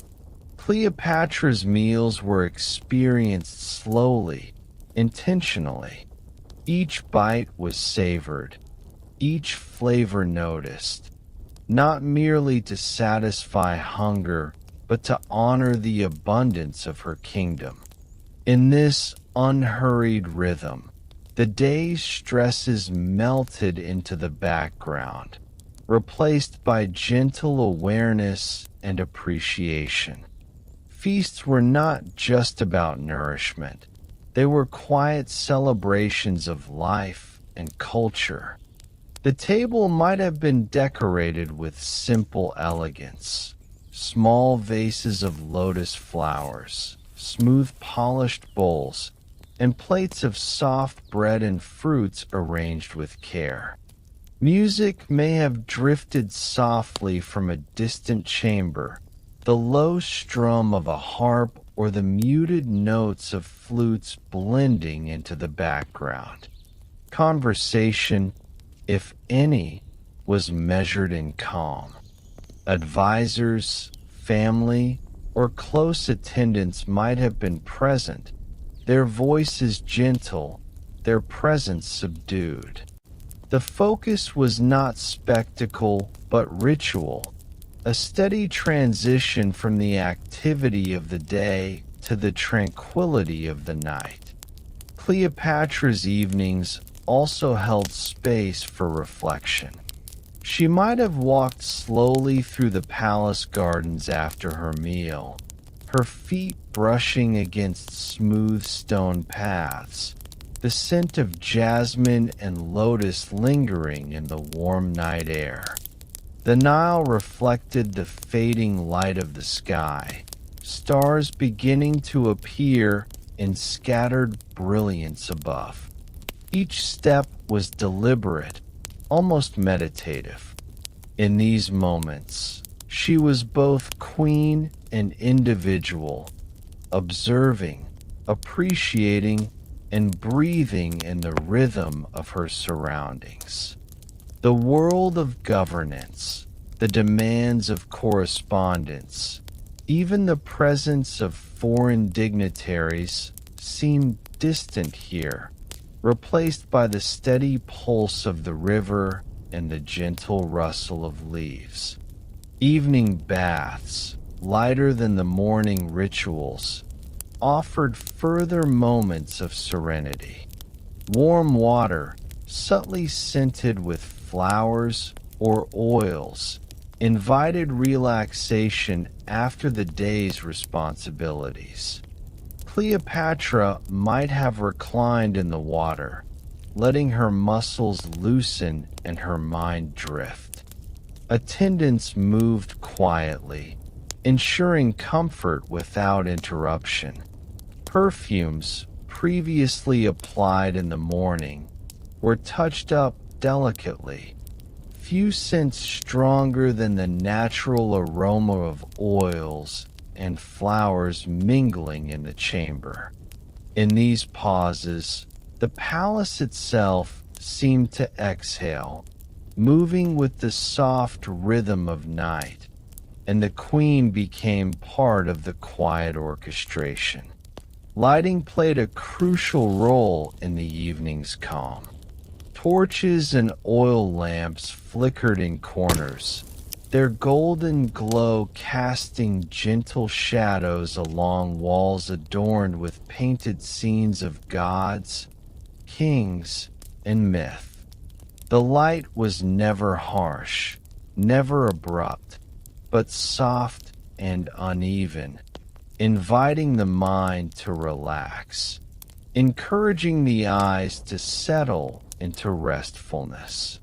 Cleopatra's meals were experienced slowly, intentionally. Each bite was savored, each flavor noticed, not merely to satisfy hunger, but to honor the abundance of her kingdom. In this unhurried rhythm, the day's stresses melted into the background, replaced by gentle awareness and appreciation. Feasts were not just about nourishment. They were quiet celebrations of life and culture. The table might have been decorated with simple elegance, small vases of lotus flowers, smooth polished bowls, and plates of soft bread and fruits arranged with care. Music may have drifted softly from a distant chamber, the low strum of a harp or the muted notes of flutes blending into the background. Conversation, if any, was measured in calm. Advisors, family, or close attendants might have been present, their voices gentle, their presence subdued. The focus was not spectacle, but ritual, a steady transition from the activity of the day to the tranquility of the night. Cleopatra's evenings also held space for reflection. She might have walked slowly through the palace gardens after her meal, her feet brushing against smooth stone paths, the scent of jasmine and lotus lingering in the warm night air. The Nile reflected the fading light of the sky, stars beginning to appear in scattered brilliance above. Each step was deliberate, almost meditative. In these moments, she was both queen and individual, observing, appreciating, and breathing in the rhythm of her surroundings. The world of governance, the demands of correspondence, even the presence of foreign dignitaries seemed distant here, replaced by the steady pulse of the river and the gentle rustle of leaves. Evening baths, lighter than the morning rituals, offered further moments of serenity. Warm water, subtly scented with flowers or oils, invited relaxation after the day's responsibilities. Cleopatra might have reclined in the water, letting her muscles loosen and her mind drift. Attendants moved quietly, ensuring comfort without interruption. Perfumes, previously applied in the morning, were touched up delicately, few scents stronger than the natural aroma of oils and flowers mingling in the chamber. In these pauses, the palace itself seemed to exhale, moving with the soft rhythm of night, and the queen became part of the quiet orchestration. Lighting played a crucial role in the evening's calm. Torches and oil lamps flickered in corners, their golden glow casting gentle shadows along walls adorned with painted scenes of gods, kings, and myth. The light was never harsh, never abrupt, but soft and uneven, inviting the mind to relax. encouraging the eyes to settle into restfulness.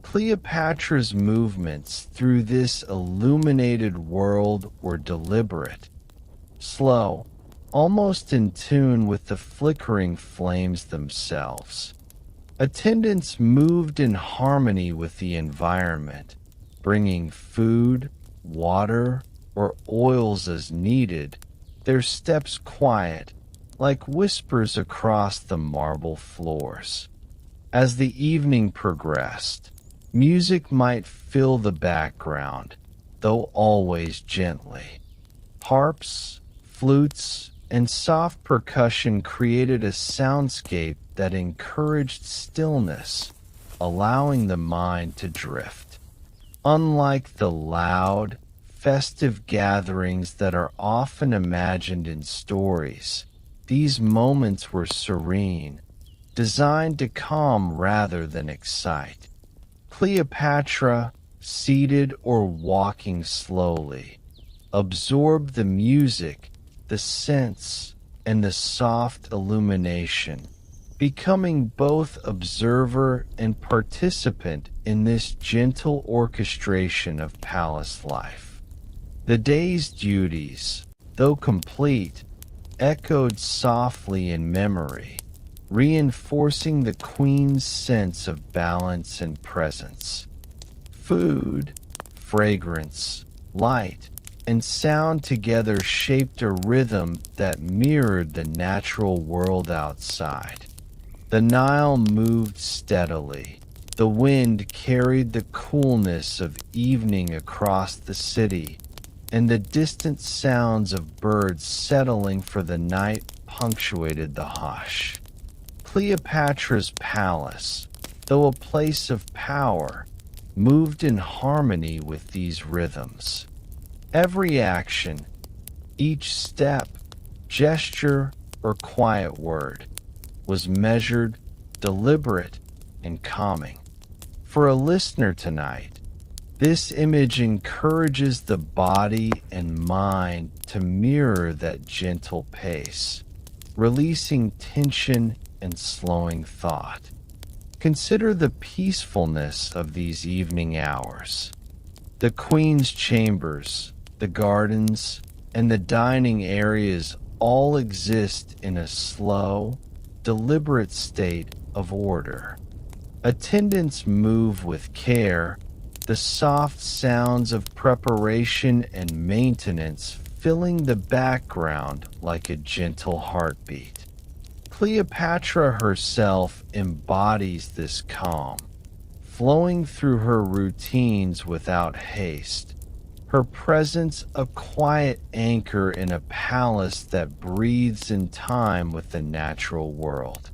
Cleopatra's movements through this illuminated world were deliberate, slow, almost in tune with the flickering flames themselves. Attendants moved in harmony with the environment, bringing food, water, or oils as needed, their steps quiet, like whispers across the marble floors. As the evening progressed, music might fill the background, though always gently. Harps, flutes, and soft percussion created a soundscape that encouraged stillness, allowing the mind to drift. Unlike the loud, festive gatherings that are often imagined in stories, these moments were serene, designed to calm rather than excite. Cleopatra, seated or walking slowly, absorbed the music, the scents, and the soft illumination, becoming both observer and participant in this gentle orchestration of palace life. The day's duties, though complete, echoed softly in memory, reinforcing the queen's sense of balance and presence. Food, fragrance, light, and sound together shaped a rhythm that mirrored the natural world outside. The Nile moved steadily. The wind carried the coolness of evening across the city, and the distant sounds of birds settling for the night punctuated the hush. Cleopatra's palace, though a place of power, moved in harmony with these rhythms. Every action, each step, gesture, or quiet word, was measured, deliberate, and calming. For a listener tonight, this image encourages the body and mind to mirror that gentle pace, releasing tension and slowing thought. Consider the peacefulness of these evening hours. The queen's chambers, the gardens, and the dining areas all exist in a slow, deliberate state of order. Attendants move with care, the soft sounds of preparation and maintenance filling the background like a gentle heartbeat. Cleopatra herself embodies this calm, flowing through her routines without haste, her presence a quiet anchor in a palace that breathes in time with the natural world.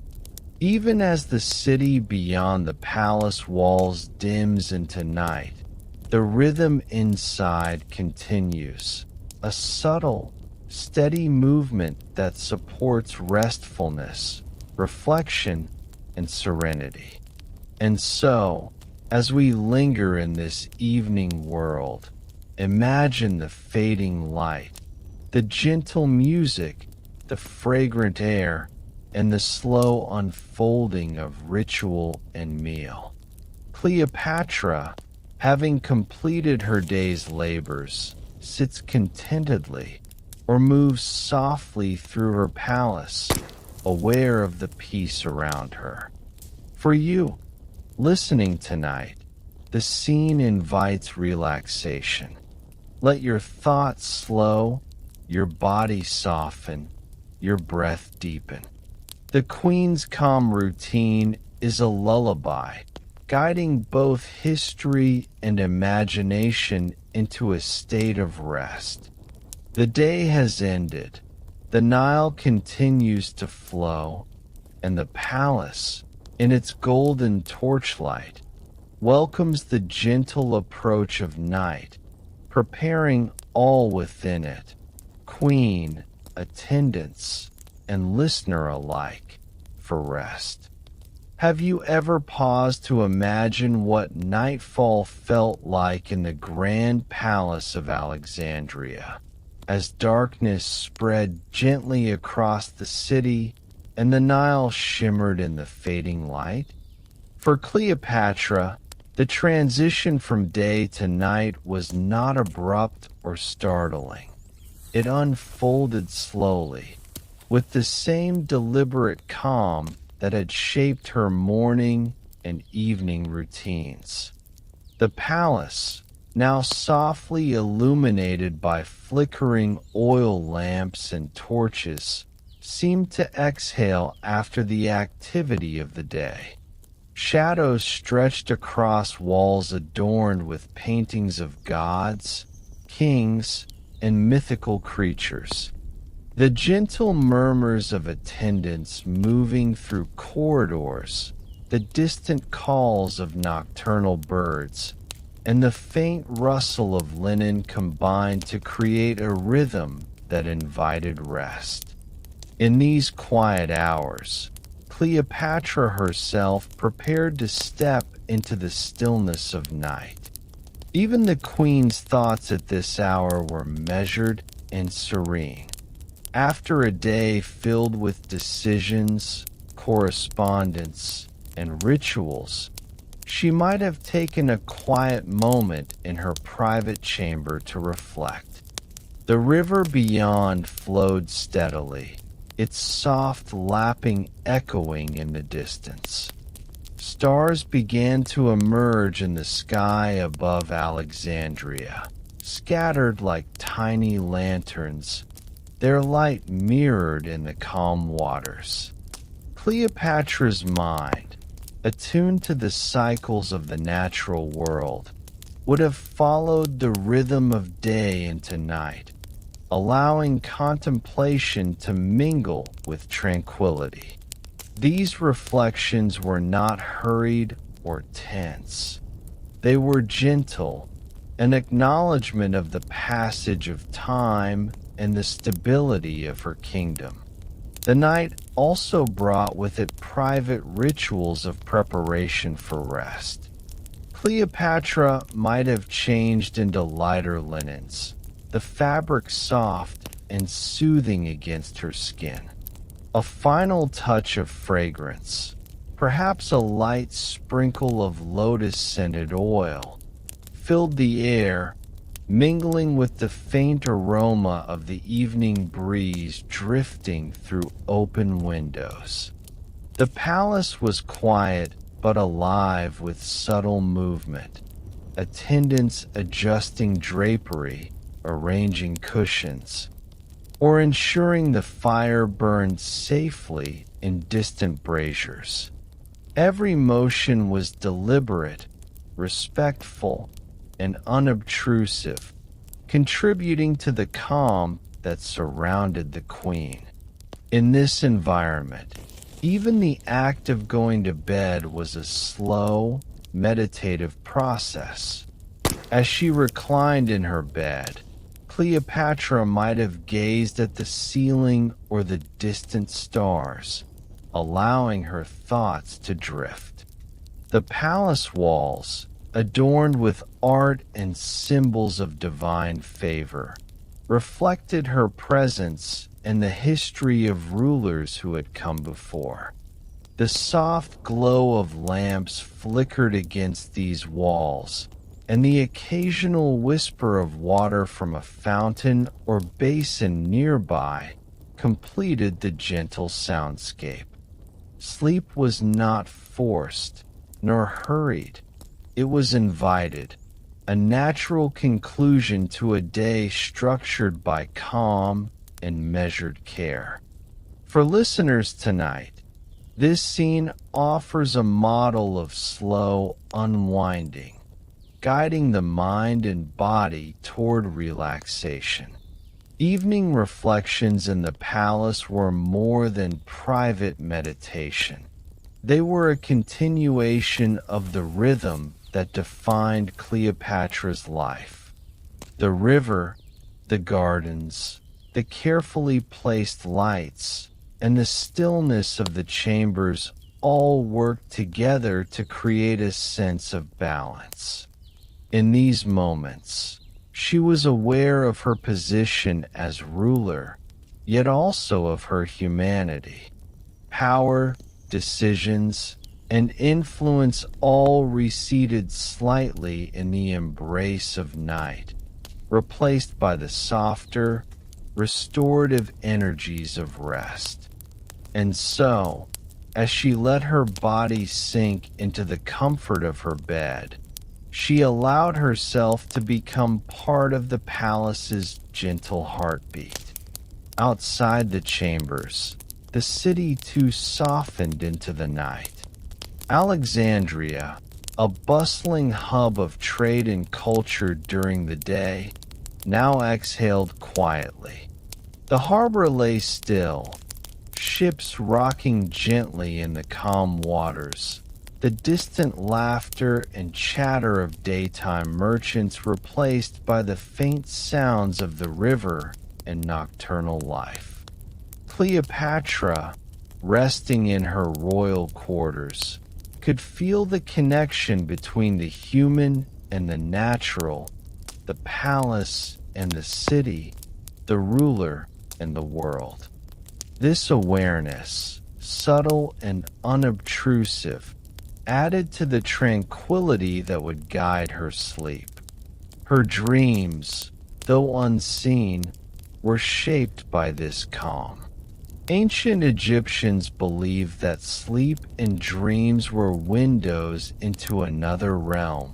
Even as the city beyond the palace walls dims into night, the rhythm inside continues, a subtle, steady movement that supports restfulness, reflection, and serenity. And so, as we linger in this evening world, imagine the fading light, the gentle music, the fragrant air, and the slow unfolding of ritual and meal. Cleopatra, having completed her day's labors, sits contentedly or moves softly through her palace, aware of the peace around her. For you, listening tonight, the scene invites relaxation. Let your thoughts slow, your body soften, your breath deepen. The queen's calm routine is a lullaby, guiding both history and imagination into a state of rest. The day has ended, the Nile continues to flow, and the palace, in its golden torchlight, welcomes the gentle approach of night, preparing all within it, queen, attendants, and listener alike, for rest. Have you ever paused to imagine what nightfall felt like in the grand palace of Alexandria, as darkness spread gently across the city and the Nile shimmered in the fading light. For Cleopatra, the transition from day to night was not abrupt or startling. It unfolded slowly, with the same deliberate calm that had shaped her morning and evening routines. The palace, now softly illuminated by flickering oil lamps and torches, seemed to exhale after the activity of the day. Shadows stretched across walls adorned with paintings of gods, kings, and mythical creatures. The gentle murmurs of attendants moving through corridors, the distant calls of nocturnal birds, and the faint rustle of linen combined to create a rhythm that invited rest. In these quiet hours, Cleopatra herself prepared to step into the stillness of night. Even the queen's thoughts at this hour were measured and serene. After a day filled with decisions, correspondence, and rituals, she might have taken a quiet moment in her private chamber to reflect. The river beyond flowed steadily, its soft lapping echoing in the distance. Stars began to emerge in the sky above Alexandria, scattered like tiny lanterns, their light mirrored in the calm waters. Cleopatra's mind, attuned to the cycles of the natural world, would have followed the rhythm of day into night, allowing contemplation to mingle with tranquility. These reflections were not hurried or tense. They were gentle, an acknowledgement of the passage of time and the stability of her kingdom. The night also brought with it private rituals of preparation for rest. Cleopatra might have changed into lighter linens, the fabric soft and soothing against her skin. A final touch of fragrance, perhaps a light sprinkle of lotus-scented oil, filled the air, mingling with the faint aroma of the evening breeze drifting through open windows. The palace was quiet but alive with subtle movement, attendants adjusting drapery, arranging cushions, or ensuring the fire burned safely in distant braziers. Every motion was deliberate, respectful, and unobtrusive, contributing to the calm that surrounded the queen. In this environment, even the act of going to bed was a slow, meditative process. As she reclined in her bed, Cleopatra might have gazed at the ceiling or the distant stars, allowing her thoughts to drift. The palace walls, adorned with art and symbols of divine favor, reflected her presence and the history of rulers who had come before. The soft glow of lamps flickered against these walls, and the occasional whisper of water from a fountain or basin nearby completed the gentle soundscape. Sleep was not forced nor hurried. It was invited, a natural conclusion to a day structured by calm and measured care. For listeners tonight, this scene offers a model of slow unwinding, guiding the mind and body toward relaxation. Evening reflections in the palace were more than private meditation. They were a continuation of the rhythm that defined Cleopatra's life. The river, the gardens, the carefully placed lights, and the stillness of the chambers all worked together to create a sense of balance. In these moments, she was aware of her position as ruler, yet also of her humanity. power, decisions, and influence all receded slightly in the embrace of night, replaced by the softer, restorative energies of rest. And so, as she let her body sink into the comfort of her bed, she allowed herself to become part of the palace's gentle heartbeat. Outside the chambers, the city too softened into the night. Alexandria, a bustling hub of trade and culture during the day, now exhaled quietly. The harbor lay still, ships rocking gently in the calm waters, the distant laughter and chatter of daytime merchants replaced by the faint sounds of the river and nocturnal life. Cleopatra, resting in her royal quarters, could feel the connection between the human and the natural, the palace and the city, the ruler and the world. This awareness, subtle and unobtrusive, added to the tranquility that would guide her sleep. Her dreams, though unseen, were shaped by this calm. Ancient Egyptians believed that sleep and dreams were windows into another realm,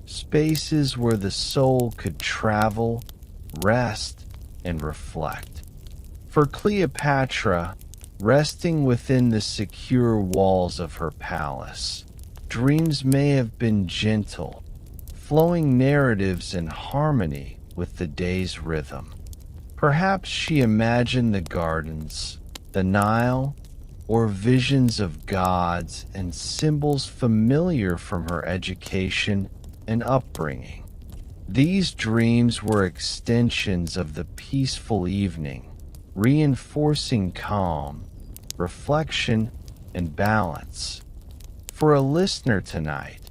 spaces where the soul could travel, rest, and reflect. For Cleopatra, resting within the secure walls of her palace, dreams may have been gentle, flowing narratives in harmony with the day's rhythm. Perhaps she imagined the gardens, the Nile, or visions of gods and symbols familiar from her education and upbringing. These dreams were extensions of the peaceful evening, reinforcing calm, reflection, and balance. For a listener tonight,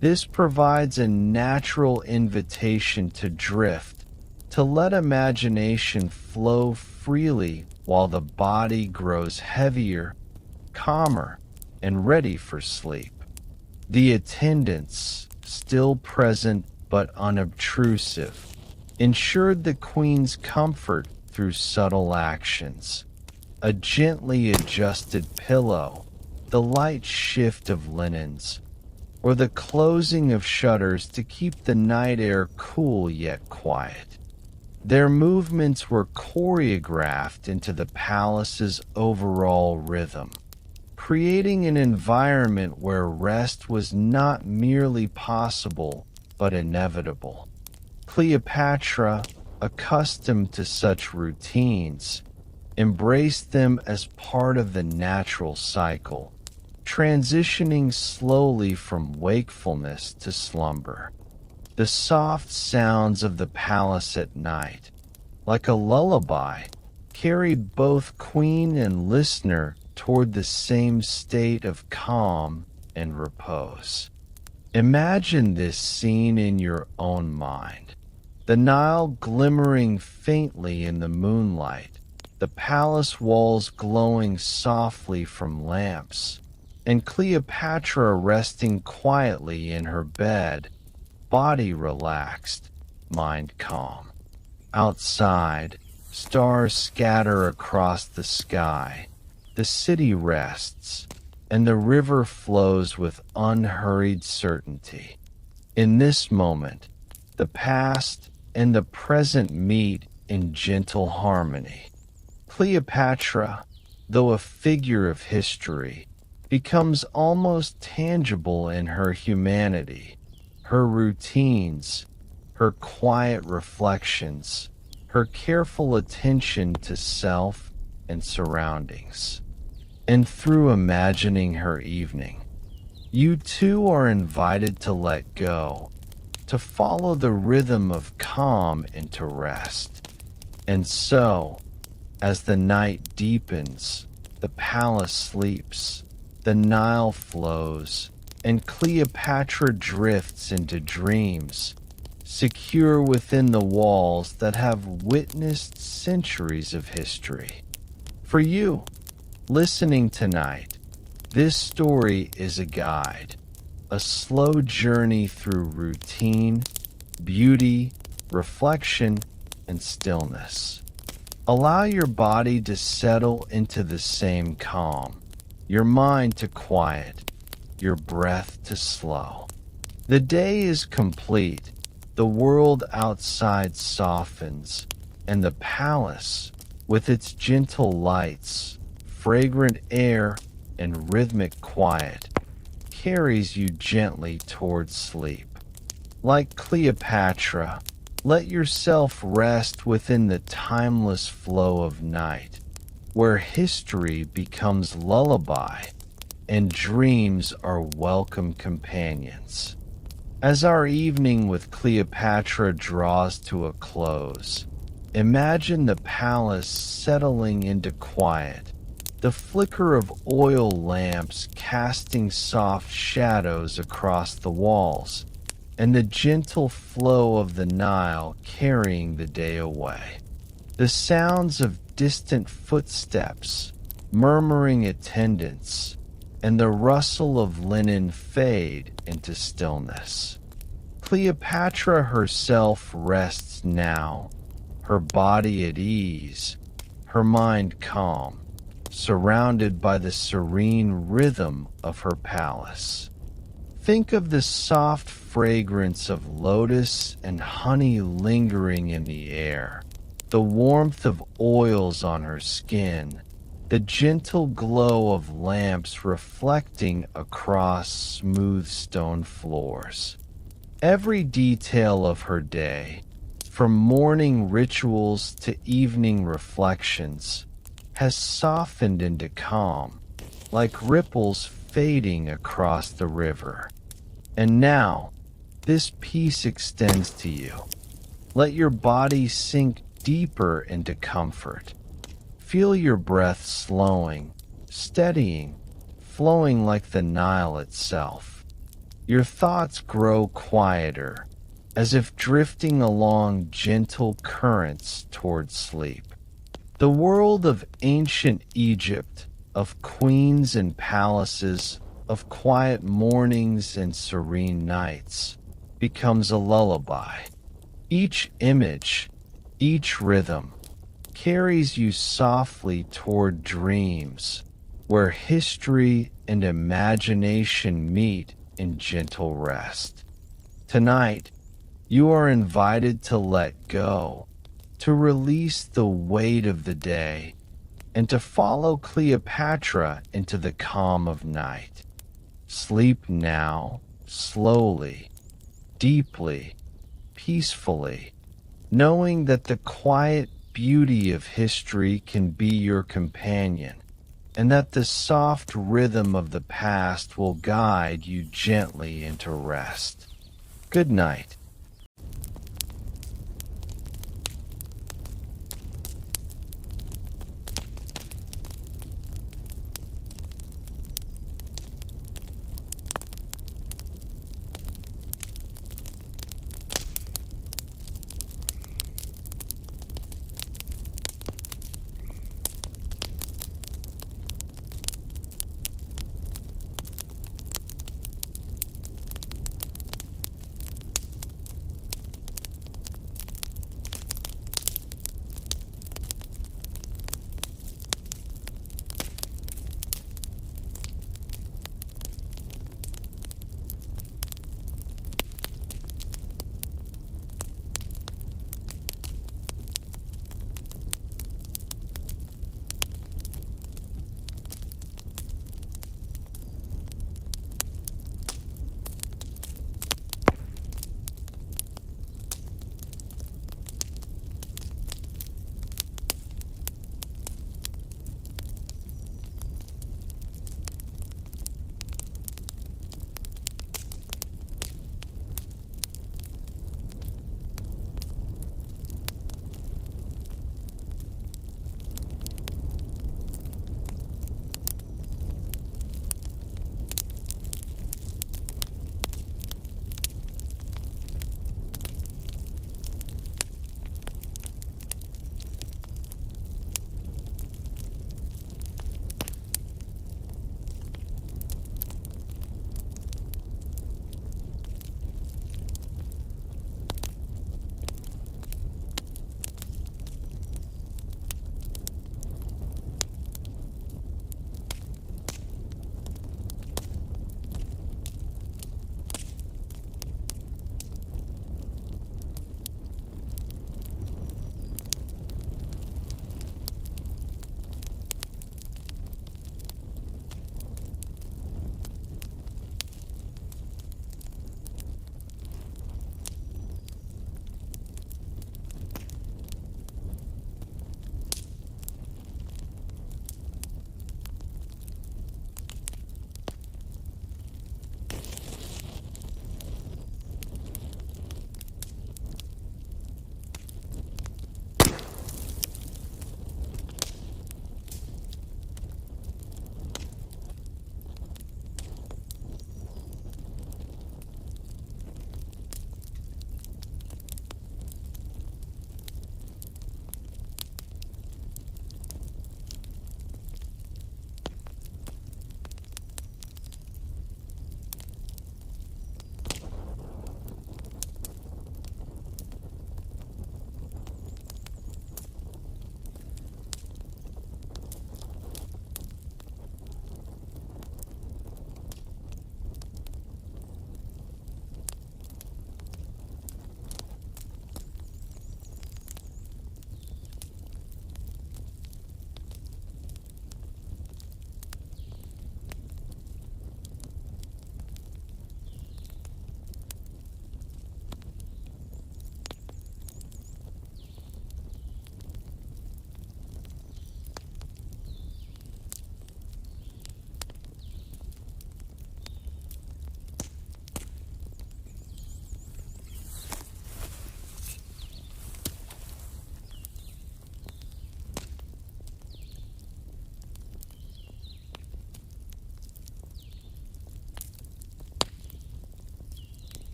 this provides a natural invitation to drift, to let imagination flow freely while the body grows heavier, calmer, and ready for sleep. The attendants, still present but unobtrusive, ensured the queen's comfort through subtle actions. A gently adjusted pillow, the light shift of linens, or the closing of shutters to keep the night air cool yet quiet. Their movements were choreographed into the palace's overall rhythm, creating an environment where rest was not merely possible but inevitable. Cleopatra, accustomed to such routines, embraced them as part of the natural cycle, transitioning slowly from wakefulness to slumber. The soft sounds of the palace at night, like a lullaby, carried both queen and listener toward the same state of calm and repose. Imagine this scene in your own mind. The Nile glimmering faintly in the moonlight, the palace walls glowing softly from lamps, and Cleopatra resting quietly in her bed, body relaxed, mind calm. Outside, stars scatter across the sky, the city rests, and the river flows with unhurried certainty. In this moment, the past and the present meet in gentle harmony. Cleopatra, though a figure of history, becomes almost tangible in her humanity, her routines, her quiet reflections, her careful attention to self and surroundings. And through imagining her evening, you too are invited to let go, to follow the rhythm of calm into rest. And so, as the night deepens, the palace sleeps, the Nile flows, and Cleopatra drifts into dreams, secure within the walls that have witnessed centuries of history. For you, Listening tonight, this story is a guide, a slow journey through routine, beauty, reflection, and stillness. Allow your body to settle into the same calm, your mind to quiet, your breath to slow. The day is complete, the world outside softens, and the palace, with its gentle lights, fragrant air, and rhythmic quiet, carries you gently towards sleep. Like Cleopatra, let yourself rest within the timeless flow of night, where history becomes lullaby and dreams are welcome companions. As our evening with Cleopatra draws to a close, imagine the palace settling into quiet, the flicker of oil lamps casting soft shadows across the walls, and the gentle flow of the Nile carrying the day away. The sounds of distant footsteps, murmuring attendants, and the rustle of linen fade into stillness. Cleopatra herself rests now, her body at ease, her mind calm, surrounded by the serene rhythm of her palace. Think of the soft fragrance of lotus and honey lingering in the air, the warmth of oils on her skin, the gentle glow of lamps reflecting across smooth stone floors. Every detail of her day, from morning rituals to evening reflections, has softened into calm, like ripples fading across the river. And now, this peace extends to you. Let your body sink deeper into comfort. Feel your breath slowing, steadying, flowing like the Nile itself. Your thoughts grow quieter, as if drifting along gentle currents toward sleep. The world of ancient Egypt, of queens and palaces, of quiet mornings and serene nights, becomes a lullaby. Each image, each rhythm, carries you softly toward dreams, where history and imagination meet in gentle rest. Tonight, you are invited to let go, to release the weight of the day, and to follow Cleopatra into the calm of night. Sleep now, slowly, deeply, peacefully, knowing that the quiet beauty of history can be your companion, and that the soft rhythm of the past will guide you gently into rest. Good night.